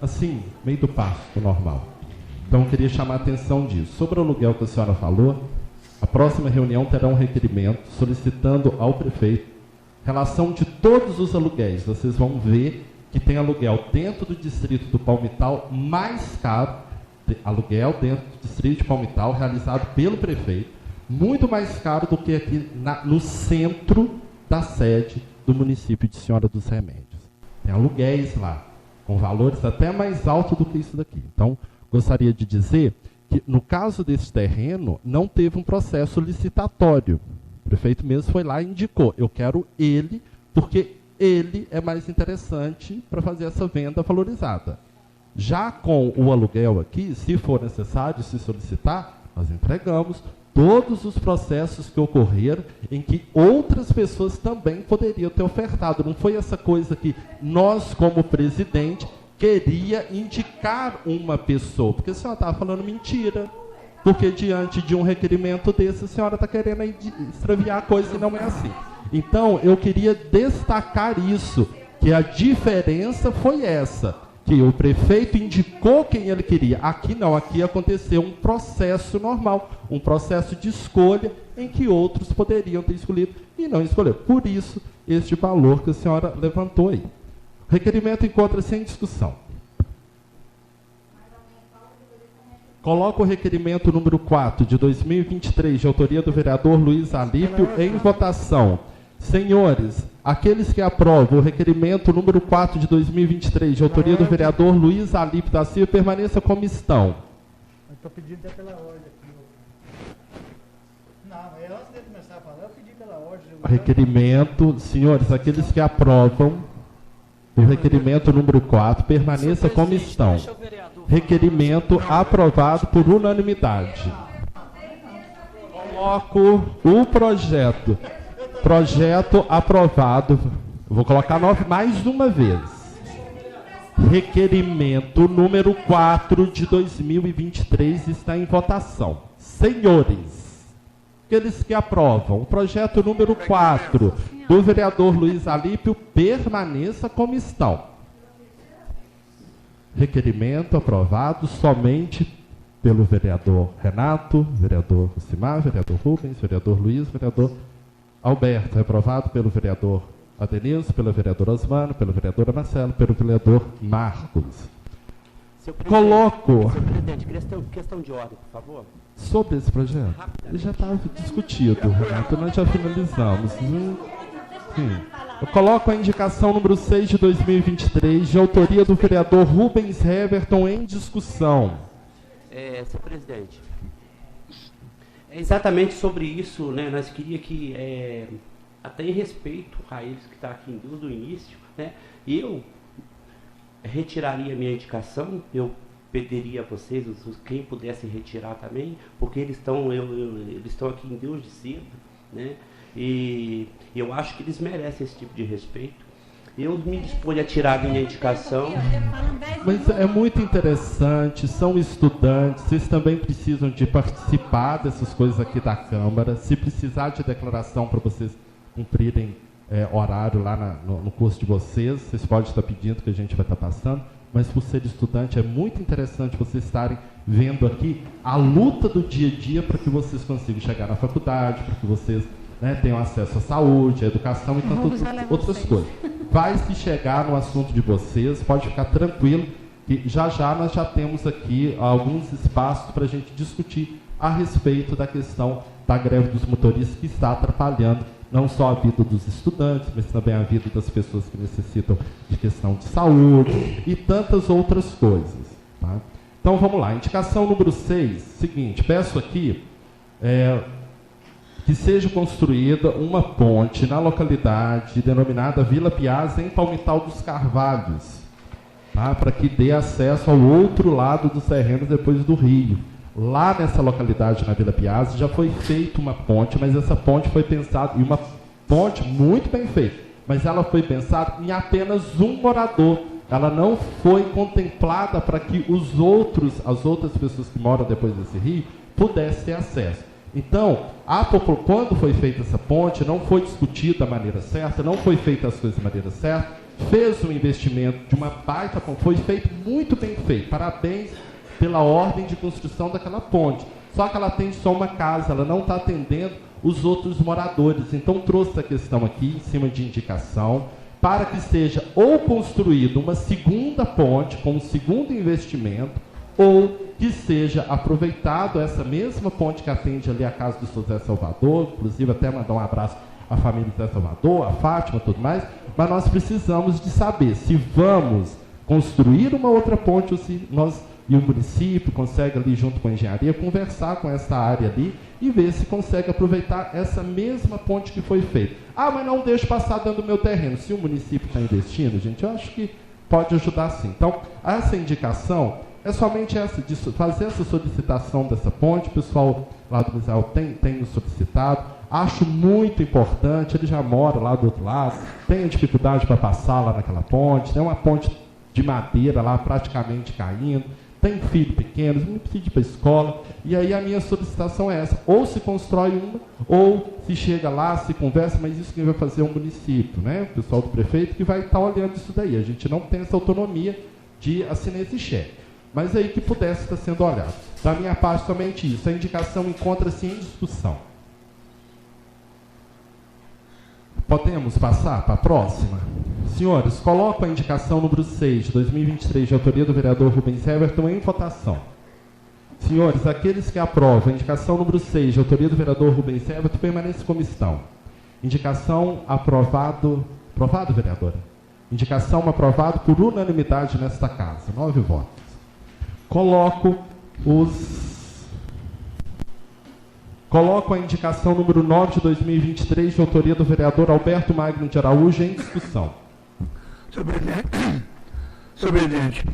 assim, meio do pasto normal. Então, eu queria chamar a atenção disso. Sobre o aluguel que a senhora falou, a próxima reunião terá um requerimento solicitando ao prefeito relação de todos os aluguéis. Vocês vão ver que tem aluguel dentro do distrito do Palmital mais caro, aluguel dentro do distrito de Palmital realizado pelo prefeito, muito mais caro do que aqui no centro da sede do município de Senhora dos Remédios. Tem aluguéis lá, com valores até mais altos do que isso daqui. Então, gostaria de dizer que, no caso desse terreno, não teve um processo licitatório. O prefeito mesmo foi lá e indicou: eu quero ele, porque ele é mais interessante para fazer essa venda valorizada. Já com o aluguel aqui, se for necessário, se solicitar, nós entregamos todos os processos que ocorreram em que outras pessoas também poderiam ter ofertado. Não foi essa coisa que nós, como presidente, queria indicar uma pessoa, porque a senhora estava falando mentira, porque diante de um requerimento desse, a senhora está querendo extraviar a coisa e não é assim. Então, eu queria destacar isso, que a diferença foi essa, que o prefeito indicou quem ele queria. Aqui não, aqui aconteceu um processo normal, um processo de escolha em que outros poderiam ter escolhido e não escolheram. Por isso, este valor que a senhora levantou aí. O requerimento encontra-se em discussão. Coloco o requerimento número 4 de 2023, de autoria do vereador Luiz Alípio, em votação. Senhores, aqueles que aprovam o requerimento número 4 de 2023, de autoria do vereador Luiz Alípio da Silva, permaneça como estão. Estou pedindo até pela ordem aqui. Não, antes de começar a falar, eu pedi pela ordem. Requerimento, senhores, aqueles que aprovam o requerimento número 4, permaneça como estão. Requerimento aprovado por unanimidade. Coloco o projeto. Projeto aprovado. Vou colocar mais uma vez. Requerimento número 4 de 2023 está em votação. Senhores, aqueles que aprovam o projeto número 4 do vereador Luiz Alípio, permaneça como estão. Requerimento aprovado somente pelo vereador Renato, vereador Rosimar, vereador Rubens, vereador Luiz, vereador Alberto. Aprovado pelo vereador Adenilson, pela vereadora Osmano, pelo vereador Marcelo, pelo vereador Marcos. Coloco... Senhor presidente, questão de ordem, por favor. Sobre esse projeto, ele já estava discutido, Renato, nós já finalizamos. Sim. Eu coloco a indicação número 6 de 2023, de autoria do vereador Rubens Heverton, em discussão. Senhor presidente, é exatamente sobre isso, né? Nós queríamos que, até em respeito a eles que estão aqui desde o início, né? Eu retiraria minha indicação, eu pediria a vocês, quem pudesse retirar também, porque eles estão aqui em Deus de cedo, né? E eu acho que eles merecem esse tipo de respeito. Eu me disponho a tirar a minha indicação. Mas é muito interessante, são estudantes, vocês também precisam de participar dessas coisas aqui da Câmara. Se precisar de declaração para vocês cumprirem horário lá no curso de vocês podem estar pedindo que a gente vai estar passando. Mas por ser estudante é muito interessante vocês estarem vendo aqui a luta do dia a dia para que vocês consigam chegar na faculdade, para que vocês tenham acesso à saúde, à educação e tantas outras coisas. Vai se chegar no assunto de vocês, pode ficar tranquilo, que já nós já temos aqui alguns espaços para a gente discutir a respeito da questão da greve dos motoristas, que está atrapalhando não só a vida dos estudantes, mas também a vida das pessoas que necessitam de questão de saúde e tantas outras coisas. Tá? Então vamos lá, indicação número 6, seguinte, peço aqui que seja construída uma ponte na localidade denominada Vila Piazza, em Palmital dos Carvalhos, tá? Para que dê acesso ao outro lado dos terrenos depois do rio. Lá nessa localidade, na Vila Piazza, já foi feita uma ponte, mas essa ponte foi pensada, e uma ponte muito bem feita, mas ela foi pensada em apenas um morador. Ela não foi contemplada para que as outras pessoas que moram depois desse rio pudessem ter acesso. Então, quando foi feita essa ponte, não foi discutida da maneira certa, não foi feita as coisas da maneira certa, fez um investimento de uma baita ponte, foi feito muito bem feito, parabéns pela ordem de construção daquela ponte. Só que ela atende só uma casa, ela não está atendendo os outros moradores. Então trouxe a questão aqui, em cima de indicação, para que seja ou construída uma segunda ponte, com um segundo investimento, ou que seja aproveitado essa mesma ponte que atende ali a casa do José Salvador, inclusive até mandar um abraço à família do José Salvador, a Fátima e tudo mais, mas nós precisamos de saber se vamos construir uma outra ponte ou se nós e o município consegue ali junto com a engenharia conversar com essa área ali e ver se consegue aproveitar essa mesma ponte que foi feita. Mas não deixe passar dentro do meu terreno. Se o município está investindo, gente, eu acho que pode ajudar sim. Então, essa indicação é somente essa, de fazer essa solicitação dessa ponte. O pessoal lá do Israel tem nos solicitado. Acho muito importante, ele já mora lá do outro lado, tem dificuldade para passar lá naquela ponte, tem uma ponte de madeira lá praticamente caindo, tem filho pequeno, não precisa ir para a escola, e aí a minha solicitação é essa, ou se constrói uma, ou se chega lá, se conversa, mas isso quem vai fazer é o município, né? O pessoal do prefeito que vai estar olhando isso daí, a gente não tem essa autonomia de assinar esse cheque, mas aí que pudesse estar sendo olhado. Da minha parte, somente isso, a indicação encontra-se em discussão. Podemos passar para a próxima? Senhores, coloco a indicação número 6 de 2023, de autoria do vereador Rubens Heverton, em votação. Senhores, aqueles que aprovam a indicação número 6, de autoria do vereador Rubens Heverton, permaneçam como estão. Indicação aprovado, vereadora? Indicação aprovada por unanimidade nesta casa, 9 votos. Coloco a indicação número 9 de 2023, de autoria do vereador Alberto Magno de Araújo, em discussão. Senhor presidente,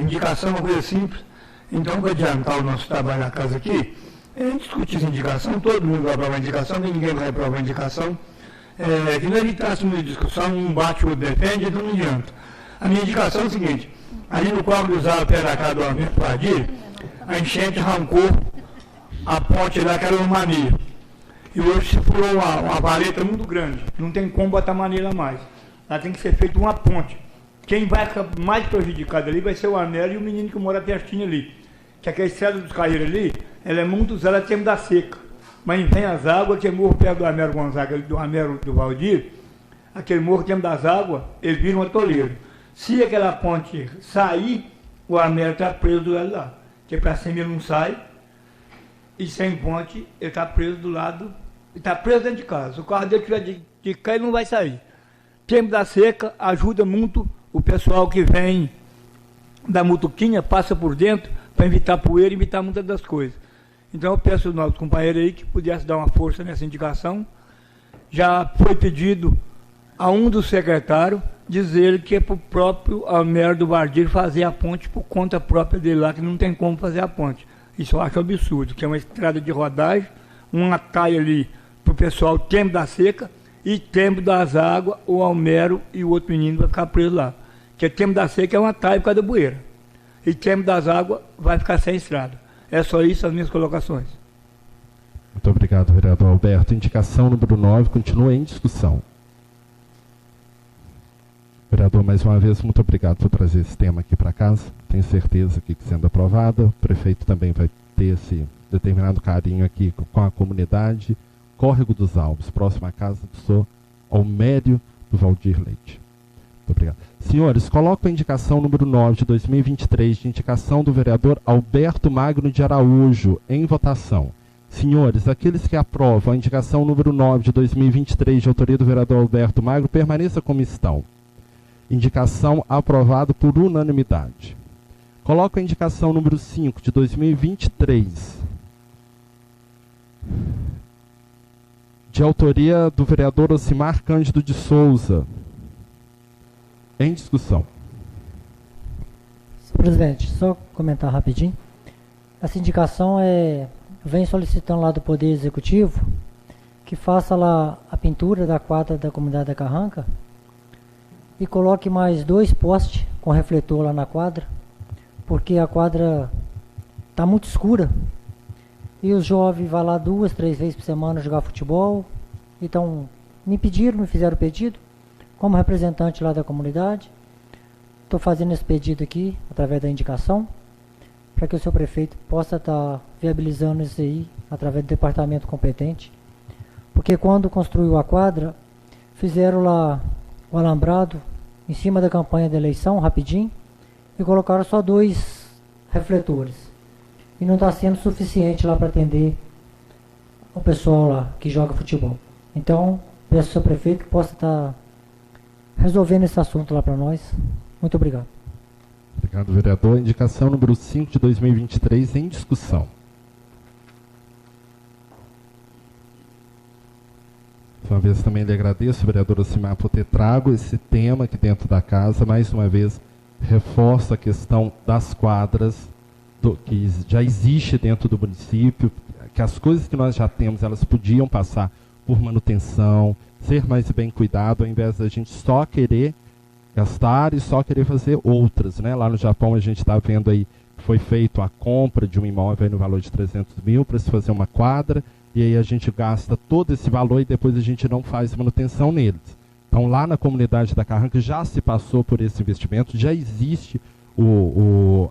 indicação é uma coisa simples. Então, para adiantar o nosso trabalho na casa aqui, a gente discutir essa indicação, todo mundo vai aprovar a indicação, ninguém vai aprovar a indicação. Que não evitasse uma discussão, um bate ou defende, então não adianta. A minha indicação é o seguinte: ali no quadro usado perto da casa do Alberto Padilha, a enchente arrancou a ponte lá, que era uma maneira. E hoje se furou uma vareta muito grande, não tem como botar maneira mais. Lá tem que ser feita uma ponte, quem vai ficar mais prejudicado ali vai ser o Arnélio e o menino que mora pertinho ali. Que aquela estrada dos Carreiros ali, ela é muito usada no tempo da seca. Mas vem as águas, que morro perto do Américo Gonzaga, do Américo do Valdir, aquele morro no tempo das águas, ele vira um atoleiro. Se aquela ponte sair, o Américo está preso do lado lá. Porque para cima ele não sai, e sem ponte, ele está preso do lado, ele está preso dentro de casa. Se o carro dele tiver de cá, ele não vai sair. Tempo da seca ajuda muito o pessoal que vem da Mutuquinha, passa por dentro para evitar poeira e evitar muitas das coisas. Então eu peço aos nossos companheiros aí que pudesse dar uma força nessa indicação. Já foi pedido a um dos secretários dizer que é para o próprio Almério do Vardir fazer a ponte por conta própria dele lá, que não tem como fazer a ponte. Isso eu acho absurdo, que é uma estrada de rodagem, um atalho ali para o pessoal tempo da seca e tempo das águas, o Almério e o outro menino vai ficar preso lá. Porque tempo da seca é um atalho por causa da bueira. E tempo das águas vai ficar sem estrada. É só isso as minhas colocações. Muito obrigado, vereador Alberto. Indicação número 9 continua em discussão. Vereador, mais uma vez, muito obrigado por trazer esse tema aqui para casa. Tenho certeza que sendo aprovada, o prefeito também vai ter esse determinado carinho aqui com a comunidade. Córrego dos Alves, próxima à casa do senhor Almério do Valdir Leite. Muito obrigado. Senhores, coloco a indicação número 9 de 2023, de indicação do vereador Alberto Magno de Araújo, em votação. Senhores, aqueles que aprovam a indicação número 9 de 2023, de autoria do vereador Alberto Magno, permaneça como estão. Indicação aprovada por unanimidade. Coloco a indicação número 5 de 2023, de autoria do vereador Ocimar Cândido de Souza, em discussão. Senhor presidente, só comentar rapidinho. Essa indicação vem solicitando lá do Poder Executivo que faça lá a pintura da quadra da comunidade da Carranca e coloque mais 2 postes com refletor lá na quadra, porque a quadra está muito escura e os jovens vão lá 2, 3 vezes por semana jogar futebol. Então, me fizeram o pedido, como representante lá da comunidade. Estou fazendo esse pedido aqui, através da indicação, para que o seu prefeito possa estar viabilizando isso aí, através do departamento competente. Porque quando construiu a quadra, fizeram lá o alambrado em cima da campanha da eleição, rapidinho, e colocaram só 2 refletores. E não está sendo suficiente lá para atender o pessoal lá que joga futebol. Então, peço ao seu prefeito que possa estar resolvendo esse assunto lá para nós. Muito obrigado. Obrigado, vereador. Indicação número 5 de 2023 em discussão. Uma vez também lhe agradeço, vereador Ocimar, por ter trago esse tema aqui dentro da casa. Mais uma vez, reforço a questão das quadras que já existe dentro do município, que as coisas que nós já temos, elas podiam passar por manutenção, ser mais bem cuidado, ao invés da gente só querer gastar e só querer fazer outras, né? Lá no Japão a gente está vendo aí, foi feito a compra de um imóvel aí no valor de 300 mil para se fazer uma quadra, e aí a gente gasta todo esse valor e depois a gente não faz manutenção neles. Então lá na comunidade da Carranca já se passou por esse investimento, já existe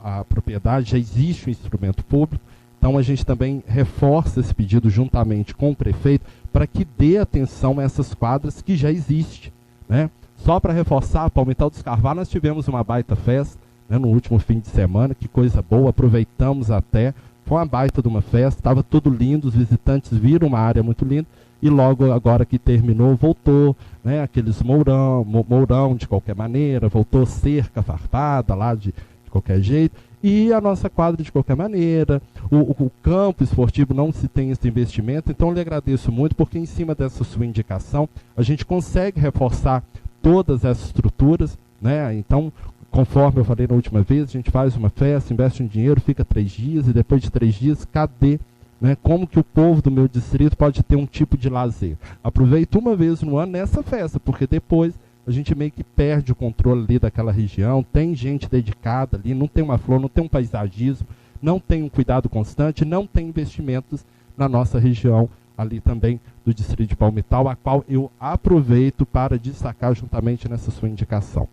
a propriedade, já existe o instrumento público. Então a gente também reforça esse pedido juntamente com o prefeito para que dê atenção a essas quadras que já existem, né? Só para reforçar, Palmital dos Carvalhos, nós tivemos uma baita festa, né, no último fim de semana, que coisa boa, aproveitamos até, foi uma baita de uma festa, estava tudo lindo, os visitantes viram uma área muito linda, e logo agora que terminou, voltou, né, aqueles mourão de qualquer maneira, voltou cerca farpada lá de qualquer jeito, e a nossa quadra de qualquer maneira, o campo esportivo não se tem esse investimento. Então eu lhe agradeço muito, porque em cima dessa sua indicação, a gente consegue reforçar todas essas estruturas, né? Então, conforme eu falei na última vez, a gente faz uma festa, investe um dinheiro, fica 3 dias, e depois de 3 dias, cadê? Né? Como que o povo do meu distrito pode ter um tipo de lazer? Aproveita uma vez no ano nessa festa, porque depois a gente meio que perde o controle ali daquela região, tem gente dedicada ali, não tem uma flor, não tem um paisagismo, não tem um cuidado constante, não tem investimentos na nossa região ali também do distrito de Palmital, a qual eu aproveito para destacar juntamente nessa sua indicação.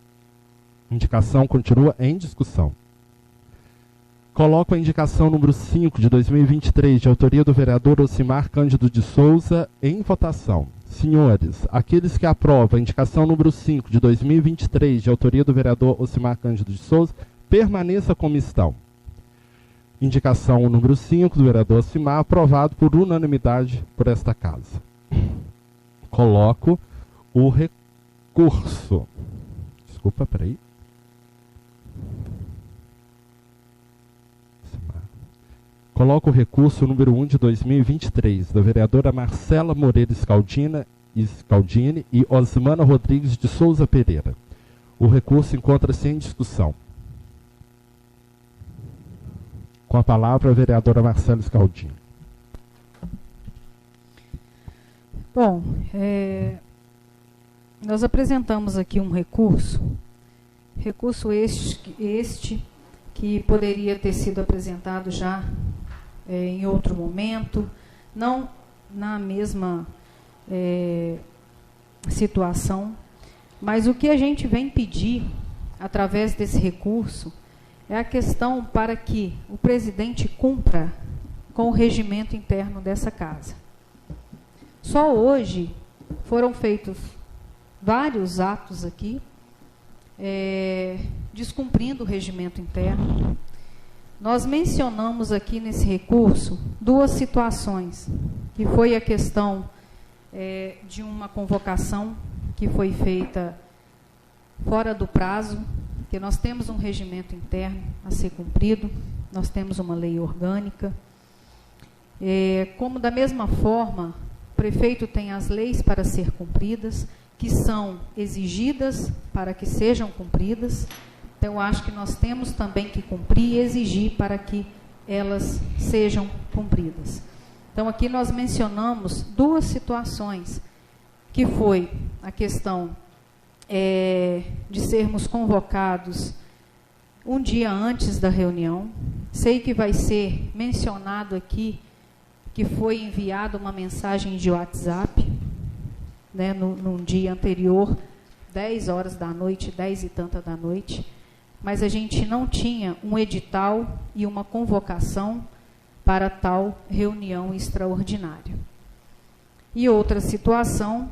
Indicação continua em discussão. Coloco a indicação número 5 de 2023, de autoria do vereador Ocimar Cândido de Souza, em votação. Senhores, aqueles que aprovam a indicação número 5 de 2023, de autoria do vereador Ocimar Cândido de Souza, permaneça como estão. Indicação número 5 do vereador Ocimar, aprovado por unanimidade por esta casa. Coloco o recurso. Desculpa, peraí. Coloco o recurso número 1 de 2023, da vereadora Marcela Moreira Scaldini e Osmana Rodrigues de Souza Pereira. O recurso encontra-se em discussão. Com a palavra, a vereadora Marcela Scaldini. Bom, nós apresentamos aqui um recurso este que poderia ter sido apresentado já em outro momento, não na mesma situação, mas o que a gente vem pedir através desse recurso é a questão para que o presidente cumpra com o regimento interno dessa casa. Só hoje foram feitos vários atos aqui, descumprindo o regimento interno. Nós mencionamos aqui nesse recurso duas situações, que foi a questão de uma convocação que foi feita fora do prazo, que nós temos um regimento interno a ser cumprido, nós temos uma lei orgânica, como da mesma forma, o prefeito tem as leis para ser cumpridas, que são exigidas para que sejam cumpridas. Então, eu acho que nós temos também que cumprir e exigir para que elas sejam cumpridas. Então, aqui nós mencionamos duas situações, que foi a questão de sermos convocados um dia antes da reunião. Sei que vai ser mencionado aqui que foi enviada uma mensagem de WhatsApp, né, num dia anterior, 10 horas da noite, 10 e tanta da noite, mas a gente não tinha um edital e uma convocação para tal reunião extraordinária. E outra situação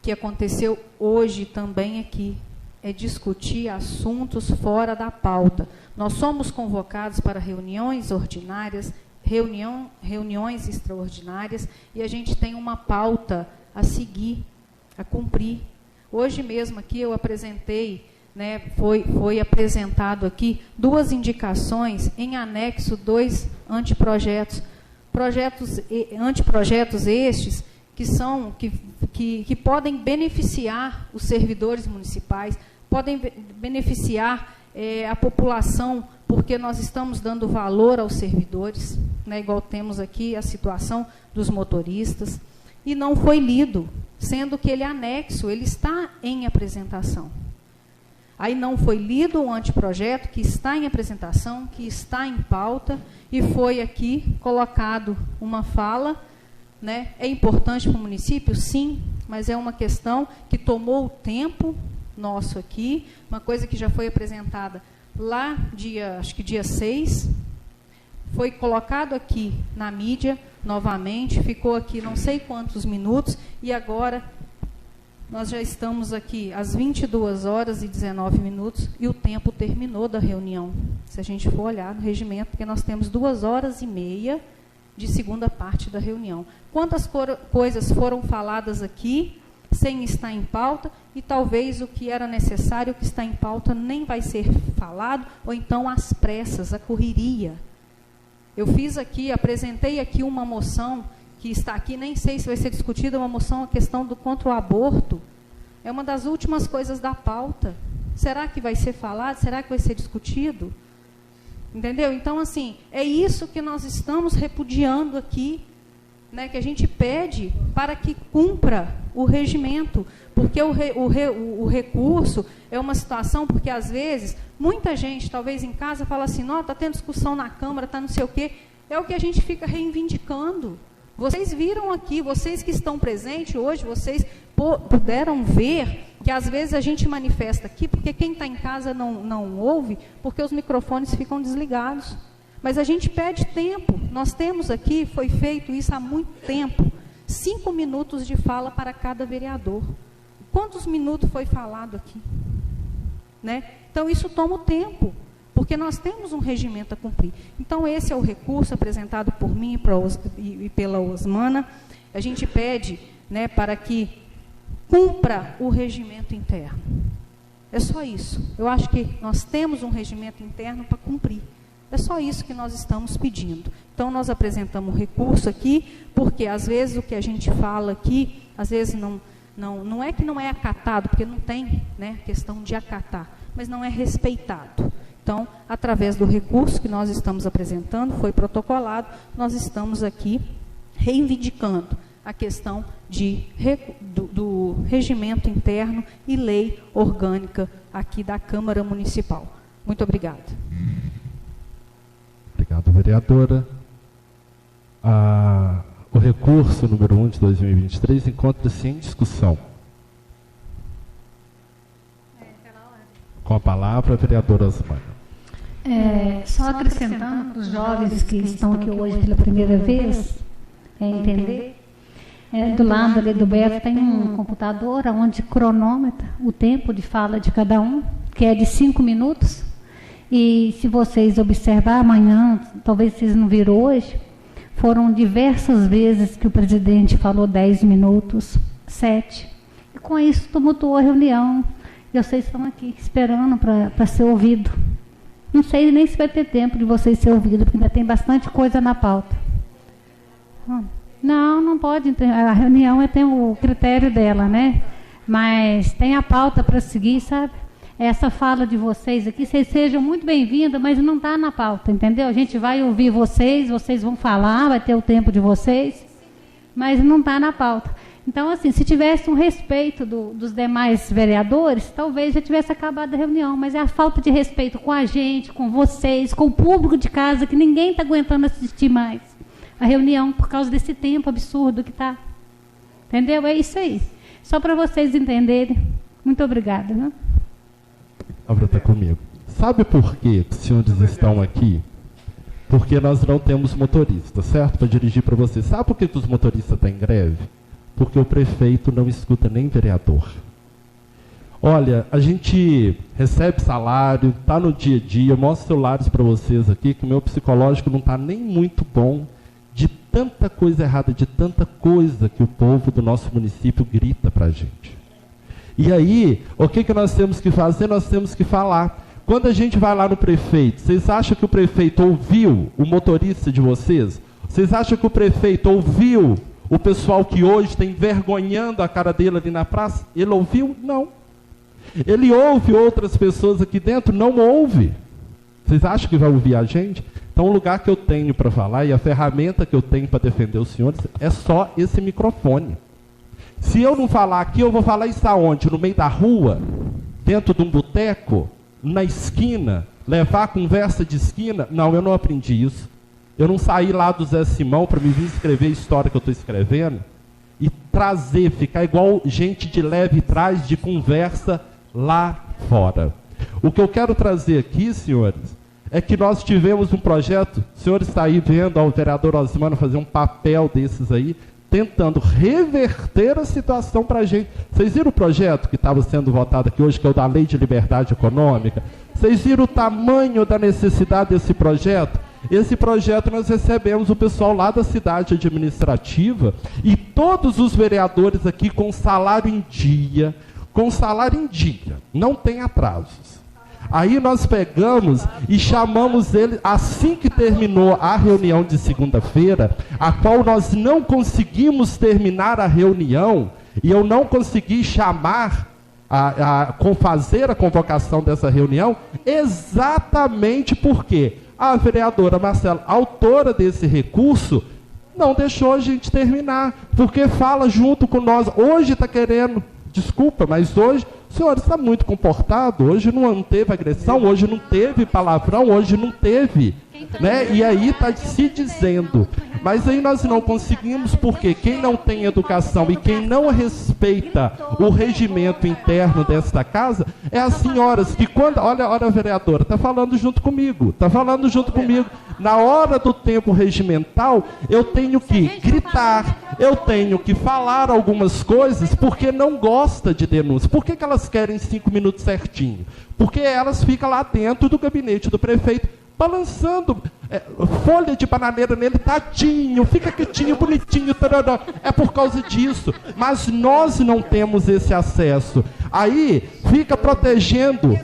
que aconteceu hoje também aqui é discutir assuntos fora da pauta. Nós somos convocados para reuniões ordinárias, reuniões extraordinárias, e a gente tem uma pauta a seguir, a cumprir. Hoje mesmo aqui eu apresentei, né, foi apresentado aqui duas indicações em anexo 2 anteprojetos. Anteprojetos estes que podem beneficiar os servidores municipais, podem beneficiar a população, porque nós estamos dando valor aos servidores, né, igual temos aqui a situação dos motoristas, e não foi lido, sendo que ele anexo, ele está em apresentação. Aí não foi lido o anteprojeto, que está em apresentação, que está em pauta, e foi aqui colocado uma fala, né? É importante para o município? Sim, mas é uma questão que tomou o tempo nosso aqui, uma coisa que já foi apresentada lá, acho que dia 6, foi colocado aqui na mídia novamente, ficou aqui não sei quantos minutos, e agora nós já estamos aqui às 22 horas e 19 minutos, e o tempo terminou da reunião, se a gente for olhar no regimento, porque nós temos 2 horas e meia de segunda parte da reunião. Quantas coisas foram faladas aqui, sem estar em pauta, e talvez o que era necessário, o que está em pauta, nem vai ser falado, ou então às pressas, a correria. Eu apresentei aqui uma moção, que está aqui, nem sei se vai ser discutida, uma moção, a questão contra o aborto. É uma das últimas coisas da pauta. Será que vai ser falado? Será que vai ser discutido? Entendeu? Então, assim, é isso que nós estamos repudiando aqui, né, que a gente pede para que cumpra o regimento, porque o recurso é uma situação, porque às vezes, muita gente, talvez em casa, fala assim, está tendo discussão na Câmara, está não sei o quê, é o que a gente fica reivindicando. Vocês viram aqui, vocês que estão presentes hoje, vocês puderam ver que às vezes a gente manifesta aqui, porque quem está em casa não ouve, porque os microfones ficam desligados. Mas a gente pede tempo. Nós temos aqui, foi feito isso há muito tempo, 5 minutos de fala para cada vereador. Quantos minutos foi falado aqui? Né? Então isso toma o tempo, porque nós temos um regimento a cumprir. Então esse é o recurso apresentado por mim e pela Osmana. A gente pede, né, para que cumpra o regimento interno. É só isso. Eu acho que nós temos um regimento interno para cumprir. É só isso que nós estamos pedindo. Então, nós apresentamos um recurso aqui, porque às vezes o que a gente fala aqui, às vezes não é que não é acatado, porque não tem, né, questão de acatar, mas não é respeitado. Então, através do recurso que nós estamos apresentando, foi protocolado, nós estamos aqui reivindicando a questão do regimento interno e lei orgânica aqui da Câmara Municipal. Muito obrigada. Obrigado, vereadora. O recurso número 1 de 2023 encontra-se em discussão. Com a palavra, a vereadora Osmana. Só acrescentando os jovens que estão aqui hoje pela primeira vez, entender, do lado ali do Beto tem um computador onde cronômetra o tempo de fala de cada um, que é de 5 minutos. E se vocês observar amanhã, talvez vocês não viram hoje, foram diversas vezes que o presidente falou 10 minutos, 7. E com isso tumultuou a reunião. E vocês estão aqui esperando para ser ouvido. Não sei nem se vai ter tempo de vocês ser ouvidos, porque ainda tem bastante coisa na pauta. Não pode. A reunião tem o critério dela, né? Mas tem a pauta para seguir, sabe? Essa fala de vocês aqui, vocês sejam muito bem-vindos, mas não está na pauta, entendeu? A gente vai ouvir vocês vão falar, vai ter o tempo de vocês, mas não está na pauta. Então, assim, se tivesse um respeito dos demais vereadores, talvez já tivesse acabado a reunião, mas é a falta de respeito com a gente, com vocês, com o público de casa, que ninguém está aguentando assistir mais a reunião por causa desse tempo absurdo que está. Entendeu? É isso aí. Só para vocês entenderem. Muito obrigada, né? A palavra está comigo. Sabe por que os senhores estão aqui? Porque nós não temos motorista, certo? Para dirigir para vocês. Sabe por que os motoristas estão em greve? Porque o prefeito não escuta nem vereador. Olha, a gente recebe salário, está no dia a dia, eu mostro celulares para vocês aqui, que o meu psicológico não está nem muito bom, de tanta coisa errada, de tanta coisa que o povo do nosso município grita para a gente. E aí, o que nós temos que fazer? Nós temos que falar. Quando a gente vai lá no prefeito, vocês acham que o prefeito ouviu o motorista de vocês? Vocês acham que o prefeito ouviu o pessoal que hoje está envergonhando a cara dele ali na praça? Ele ouviu? Não. Ele ouve outras pessoas aqui dentro? Não ouve. Vocês acham que vai ouvir a gente? Então o lugar que eu tenho para falar e a ferramenta que eu tenho para defender os senhores é só esse microfone. Se eu não falar aqui, eu vou falar isso aonde? No meio da rua? Dentro de um boteco? Na esquina? Levar a conversa de esquina? Não, eu não aprendi isso. Eu não saí lá do Zé Simão para me vir escrever a história que eu estou escrevendo e trazer, ficar igual gente de leve trás de conversa lá fora. O que eu quero trazer aqui, senhores, é que nós tivemos um projeto, o senhor está aí vendo o vereador Osmano fazer um papel desses aí, tentando reverter a situação para a gente. Vocês viram o projeto que estava sendo votado aqui hoje, que é o da Lei de Liberdade Econômica? Vocês viram o tamanho da necessidade desse projeto? Esse projeto nós recebemos o pessoal lá da cidade administrativa e todos os vereadores aqui com salário em dia, não tem atrasos. Aí nós pegamos e chamamos ele, assim que terminou a reunião de segunda-feira, a qual nós não conseguimos terminar a reunião, e eu não consegui chamar, fazer a convocação dessa reunião, exatamente porque a vereadora Marcela, autora desse recurso, não deixou a gente terminar, porque fala junto com nós. Hoje está querendo, desculpa, mas hoje o senhor está muito comportado, hoje não teve agressão, hoje não teve palavrão, hoje não teve, né? E aí está se dizendo, Mas aí nós não conseguimos, porque quem não tem educação e quem não respeita o regimento interno desta casa é as senhoras que quando... Olha a vereadora, está falando junto comigo, Na hora do tempo regimental, eu tenho que gritar, eu tenho que falar algumas coisas, porque não gosta de denúncia. Por que elas querem 5 minutos certinho? Porque elas ficam lá dentro do gabinete do prefeito, balançando folha de bananeira nele, tadinho, fica quietinho, bonitinho, tarará. É por causa disso. Mas nós não temos esse acesso. Aí fica protegendo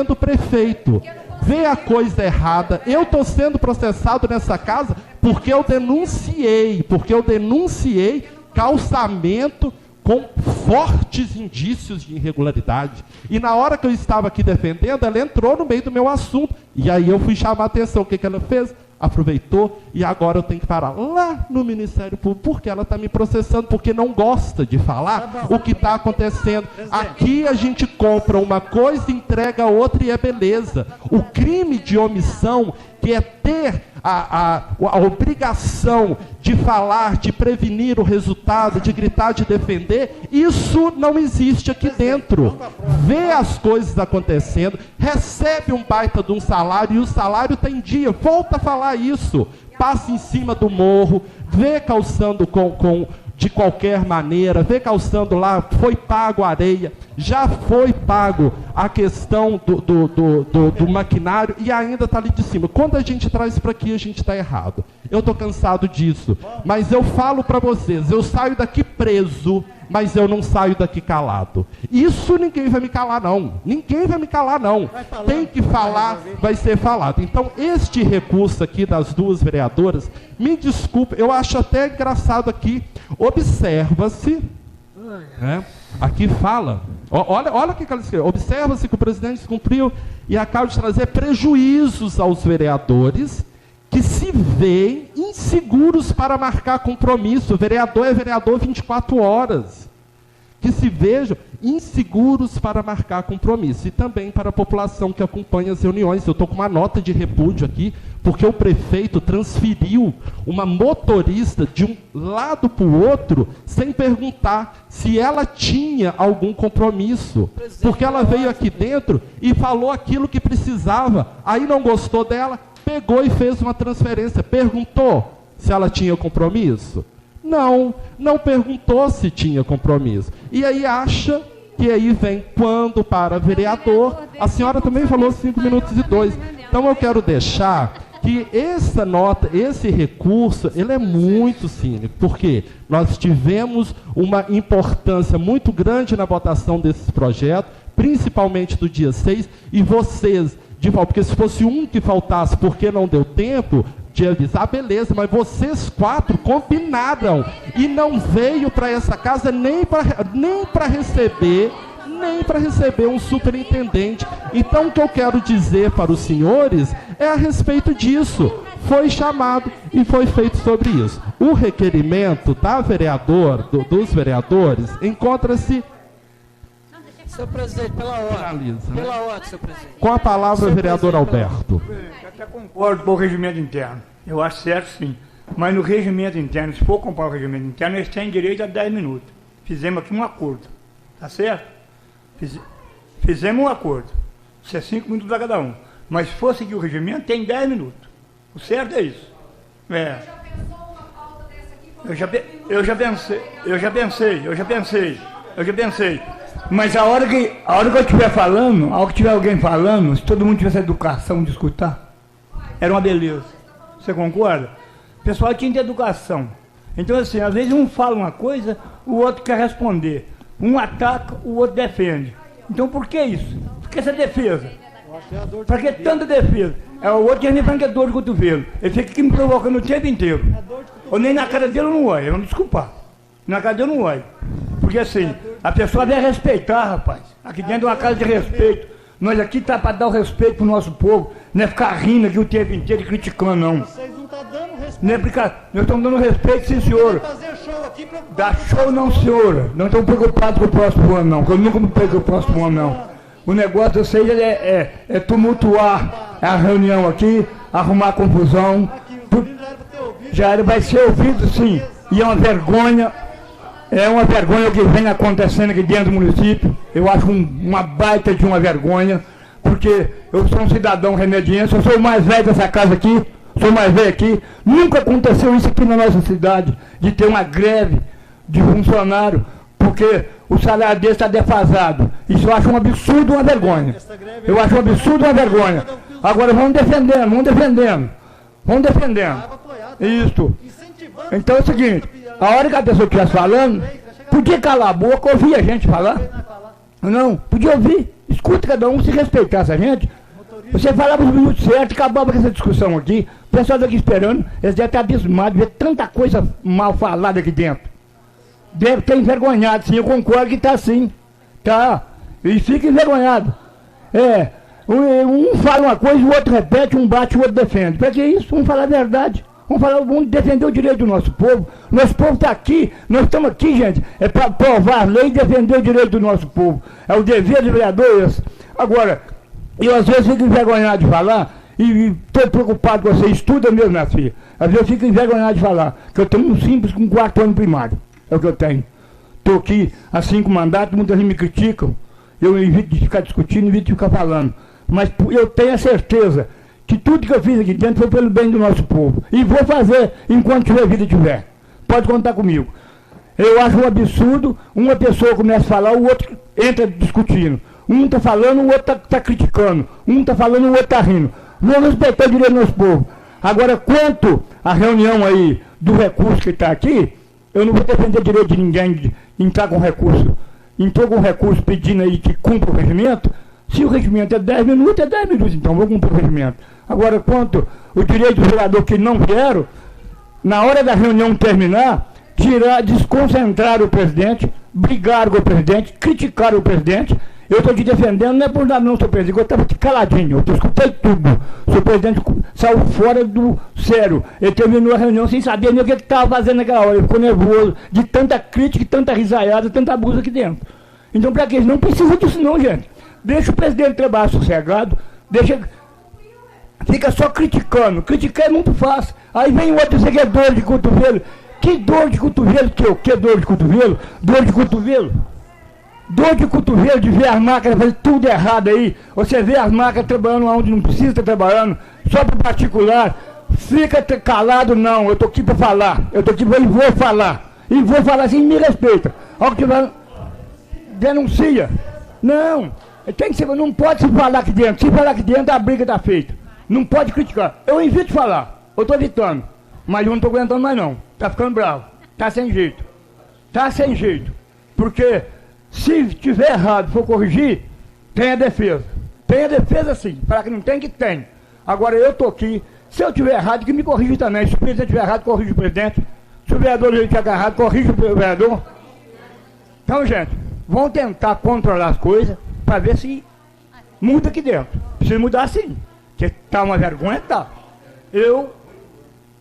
o prefeito. Vê a coisa errada. Eu estou sendo processado nessa casa porque eu denunciei calçamento com fortes indícios de irregularidade. E na hora que eu estava aqui defendendo, ela entrou no meio do meu assunto. E aí eu fui chamar a atenção. O que ela fez? Aproveitou, e agora eu tenho que parar lá no Ministério Público, porque ela está me processando, porque não gosta de falar o que está acontecendo. Aqui a gente compra uma coisa, entrega outra e é beleza. O crime de omissão, que é ter a obrigação de falar, de prevenir o resultado, de gritar, de defender, isso não existe aqui dentro. Vê as coisas acontecendo, recebe um baita de um salário, e o salário tem dia, volta a falar isso, passa em cima do morro, vê calçando de qualquer maneira, vê calçando lá, foi pago a areia, já foi pago a questão do maquinário e ainda está ali de cima. Quando a gente traz para aqui, a gente está errado. Eu estou cansado disso, mas eu falo para vocês, eu saio daqui preso, mas eu não saio daqui calado. Isso ninguém vai me calar, não. Ninguém vai me calar, não. Tem que falar, vai ser falado. Então, este recurso aqui das duas vereadoras, me desculpe, eu acho até engraçado aqui, observa-se, né? Aqui fala, olha o que ela escreveu, observa-se que o presidente cumpriu e acaba de trazer prejuízos aos vereadores que se veem inseguros para marcar compromisso. O vereador é vereador 24 horas. Que se vejam inseguros para marcar compromisso. E também para a população que acompanha as reuniões. Eu estou com uma nota de repúdio aqui, porque o prefeito transferiu uma motorista de um lado para o outro, sem perguntar se ela tinha algum compromisso. Porque ela veio aqui dentro e falou aquilo que precisava. Aí não gostou dela, pegou e fez uma transferência. Perguntou se ela tinha compromisso? Não perguntou se tinha compromisso. E aí acha que aí vem quando para vereador. A senhora também falou 5 minutos e 2. Então eu quero deixar que essa nota, esse recurso, ele é muito cínico, porque nós tivemos uma importância muito grande na votação desses projetos, principalmente do dia 6, e vocês, porque se fosse um que faltasse porque não deu tempo de avisar, beleza, mas vocês 4 combinaram e não veio para essa casa nem para receber um superintendente. Então o que eu quero dizer para os senhores é a respeito disso. Foi chamado e foi feito sobre isso. O requerimento dos vereadores encontra-se... Senhor presidente, pela ordem, senhor presidente. Com a palavra, vereador Alberto. Eu até concordo com o regimento interno. Eu acho certo, sim. Mas no regimento interno, se for comparar o regimento interno, eles têm direito a 10 minutos. Fizemos aqui um acordo. Tá certo? Fizemos um acordo. Isso é 5 minutos para cada um. Mas se for seguir o regimento, tem 10 minutos. O certo é isso. É. Eu já pensei. Mas a hora que eu estiver falando, a hora que tiver alguém falando, se todo mundo tivesse educação de escutar, era uma beleza. Você concorda? O pessoal tinha de educação. Então, assim, às vezes um fala uma coisa, o outro quer responder. Um ataca, o outro defende. Então, por que isso? Por que essa defesa? Para que tanta defesa? É o outro que me fala que é dor de cotovelo. Ele fica aqui me provocando o tempo inteiro. Ou nem na cara dele eu não olho, eu não desculpar. Na cara dele eu não olho. Porque assim, a pessoa deve respeitar, rapaz. Aqui dentro é uma casa de respeito. Nós aqui tá para dar o respeito pro nosso povo. Não é ficar rindo aqui o tempo inteiro e criticando, não. Vocês não estão dando respeito. Não é brincar. Nós estamos dando respeito, sim, senhora. Dá show não, senhora. Não estamos preocupados com o próximo ano, não. Eu nunca me preocupo com o próximo ano, não. O negócio de vocês é tumultuar a reunião aqui, arrumar confusão. Já era, vai ser ouvido sim. E é uma vergonha o que vem acontecendo aqui dentro do município. Eu acho uma baita de uma vergonha, porque eu sou um cidadão remediense, eu sou o mais velho dessa casa aqui, sou o mais velho aqui. Nunca aconteceu isso aqui na nossa cidade, de ter uma greve de funcionário, porque o salário dele está defasado. Isso eu acho um absurdo, uma vergonha. Eu acho um absurdo, uma vergonha. Agora vamos defendendo. Isso. Então é o seguinte, a hora que a pessoa estivesse falando, podia calar a boca, ouvir a gente falar. Não, podia ouvir. Escuta cada um, se respeitasse a gente. Você falava os minutos certos, acabava com essa discussão aqui. O pessoal daqui esperando, eles devem estar abismados de ver tanta coisa mal falada aqui dentro. Deve ter envergonhado, sim, eu concordo que está assim. Tá. E fica envergonhado. Um fala uma coisa, o outro repete, um bate, o outro defende. Para que isso? Vamos falar a verdade. Vamos defender o direito do nosso povo. Nosso povo está aqui, nós estamos aqui, gente, é para provar a lei e defender o direito do nosso povo. É o dever de vereadores. Agora, eu às vezes fico envergonhado de falar, e estou preocupado com você, estuda mesmo, minha filha. Às vezes eu fico envergonhado de falar, que eu tenho um simples com 4 anos primário. É o que eu tenho. Estou aqui há 5 mandatos, muitas vezes me criticam. Eu evito de ficar discutindo, evito de ficar falando. Mas eu tenho a certeza que tudo que eu fiz aqui dentro foi pelo bem do nosso povo. E vou fazer enquanto tiver vida tiver. Pode contar comigo. Eu acho um absurdo, uma pessoa começa a falar, o outro entra discutindo. Um está falando, o outro está criticando. Um está falando, o outro está rindo. Vamos respeitar o direito do nosso povo. Agora, quanto à reunião aí do recurso que está aqui, eu não vou defender o direito de ninguém de entrar com recurso. Entrou com recurso pedindo aí que cumpra o regimento. Se o regimento é 10 minutos, é 10 minutos, então vou cumprir o regimento. Agora, quanto o direito do vereador que não vieram, na hora da reunião terminar, desconcentrar o presidente, brigar com o presidente, criticar o presidente. Eu estou te defendendo, não é por nada não, senhor presidente, eu estava caladinho, eu escutei tudo. O senhor presidente saiu fora do sério. Ele terminou a reunião sem saber nem o que estava fazendo naquela hora. Ele ficou nervoso de tanta crítica, tanta risaiada, tanta abuso aqui dentro. Então, para que eles não precisam disso não, gente. Deixa o presidente trabalhar sossegado, fica só criticando. Criticar é muito fácil. Aí vem outro dizer que é dor de cotovelo. Que dor de cotovelo? Que dor de cotovelo? Dor de cotovelo? Dor de cotovelo de ver as máquinas fazer tudo errado aí. Você vê as máquinas trabalhando onde não precisa estar trabalhando, só para particular. Fica calado, não. Eu estou aqui para falar. Eu estou aqui e vou falar. E vou falar assim, me respeita. Ao que tiver, denuncia. Não. Tem que ser, não pode se falar aqui dentro. Se falar aqui dentro, a briga está feita. Não pode criticar. Eu evito falar. Eu estou evitando. Mas eu não estou aguentando mais não. Está ficando bravo. Está sem jeito. Está sem jeito. Porque se tiver errado, for corrigir, tem a defesa. Tem a defesa sim. Para que não tem, que tem. Agora eu estou aqui. Se eu tiver errado, que me corrija também. Se o presidente tiver errado, corrija o presidente. Se o vereador tiver errado, corrija o vereador. Então, gente, vamos tentar controlar as coisas para ver se muda aqui dentro. Precisa mudar sim. Porque tá uma vergonha, tá. Eu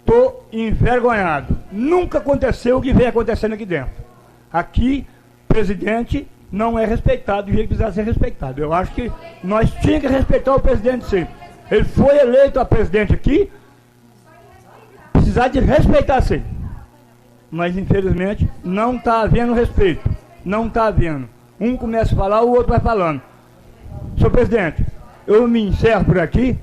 estou envergonhado. Nunca aconteceu o que vem acontecendo aqui dentro. Aqui, o presidente não é respeitado do jeito que precisa ser respeitado. Eu acho que nós tínhamos que respeitar o presidente sim. Ele foi eleito a presidente aqui, precisar de respeitar sim. Mas infelizmente não está havendo respeito. Não está havendo. Um começa a falar, o outro vai falando. Senhor presidente, eu me encerro por aqui.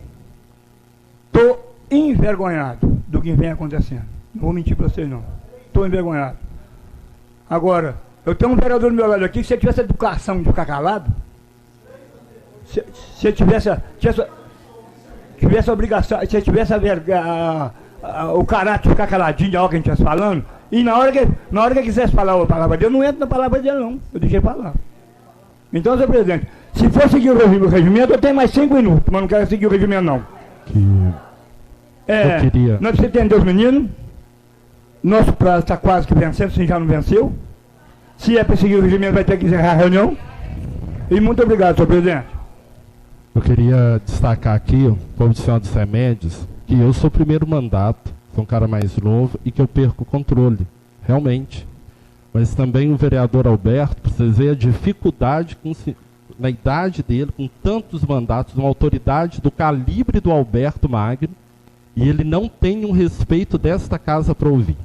Estou envergonhado do que vem acontecendo. Não vou mentir para vocês não. Estou envergonhado. Agora, eu tenho um vereador do meu lado aqui, que se ele tivesse a educação de ficar calado, se ele tivesse a obrigação, se ele tivesse o caráter de ficar caladinho de algo que a gente estivesse falando, e na hora que quisesse falar a palavra dele, eu não entro na palavra dele não, eu deixei falar. Então, senhor presidente, se for seguir o regimento, eu tenho mais 5 minutos, mas não quero seguir o regimento não. Nós precisamos entender os meninos, nosso prazo está quase que vencendo, se já não venceu. Se é para seguir o regimento, vai ter que encerrar a reunião. E muito obrigado, senhor presidente. Eu queria destacar aqui, como disse o senhor Zé Mendes, que eu sou o primeiro mandato, sou um cara mais novo e que eu perco o controle, realmente. Mas também o vereador Alberto, vocês veem a dificuldade na idade dele, com tantos mandatos, uma autoridade do calibre do Alberto Magno, E ele não tem um respeito desta casa para ouvir.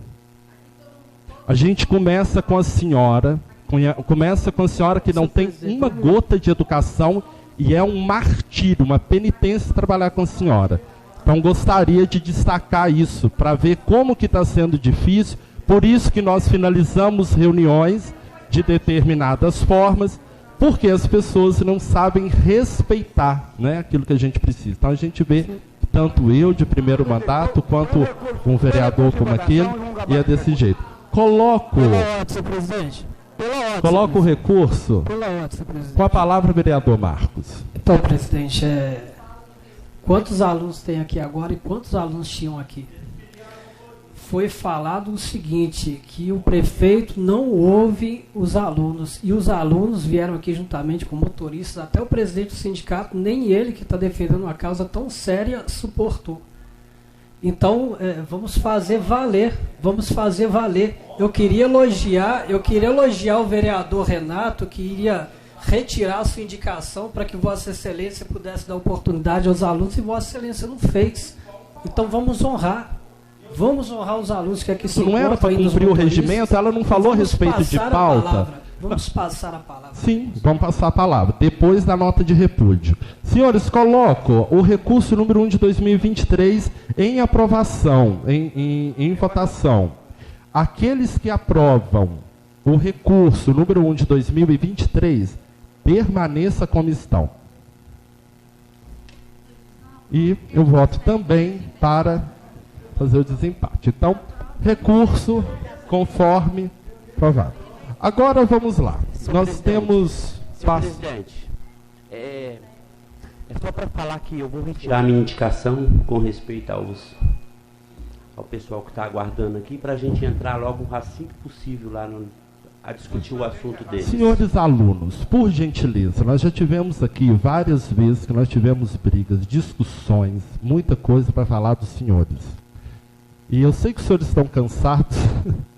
A gente começa com a senhora, que não tem uma gota de educação e é um martírio, uma penitência trabalhar com a senhora. Então gostaria de destacar isso, para ver como que está sendo difícil. Por isso que nós finalizamos reuniões de determinadas formas, porque as pessoas não sabem respeitar, né, aquilo que a gente precisa. Então a gente vê, tanto eu de primeiro mandato, quanto um vereador como aquele, e é desse jeito. Coloco o recurso com a palavra, vereador Marcos. Então, presidente, quantos alunos tem aqui agora e quantos alunos tinham aqui? Foi falado o seguinte, que o prefeito não ouve os alunos, e os alunos vieram aqui juntamente com motoristas, até o presidente do sindicato, nem ele que está defendendo uma causa tão séria, suportou. Então, vamos fazer valer, Eu queria elogiar o vereador Renato, que iria retirar a sua indicação para que Vossa Excelência pudesse dar oportunidade aos alunos, e Vossa Excelência não fez. Então, vamos honrar os alunos que aqui se encontram. Não era para cumprir o regimento, ela não falou a respeito de pauta. Vamos passar a palavra. Sim, vamos passar a palavra, depois da nota de repúdio. Senhores, coloco o recurso número 1 de 2023 em aprovação, em votação. Aqueles que aprovam o recurso número 1 de 2023, permaneça como estão. E eu voto também para fazer o desempate. Então, recurso conforme aprovado. Agora vamos lá. Nós temos... Senhor presidente, é só para falar que eu vou retirar a minha indicação com respeito ao pessoal que está aguardando aqui, para a gente entrar logo assim que possível lá a discutir o assunto deles. Senhores alunos, por gentileza, nós já tivemos aqui várias vezes que nós tivemos brigas, discussões, muita coisa para falar dos senhores. E eu sei que os senhores estão cansados,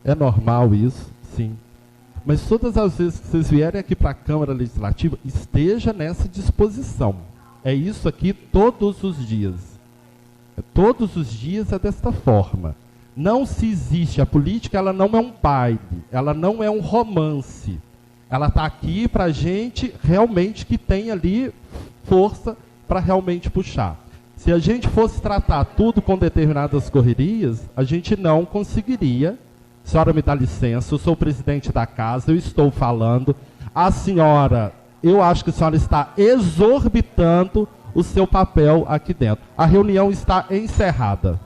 é normal isso, sim. Mas todas as vezes que vocês vierem aqui para a Câmara Legislativa, esteja nessa disposição. É isso aqui todos os dias. Todos os dias é desta forma. Não se existe, a política ela não é um baile, ela não é um romance. Ela está aqui para a gente realmente que tem ali força para realmente puxar. Se a gente fosse tratar tudo com determinadas correrias, a gente não conseguiria. A senhora me dá licença, eu sou o presidente da casa, eu estou falando. A senhora, eu acho que a senhora está exorbitando o seu papel aqui dentro. A reunião está encerrada.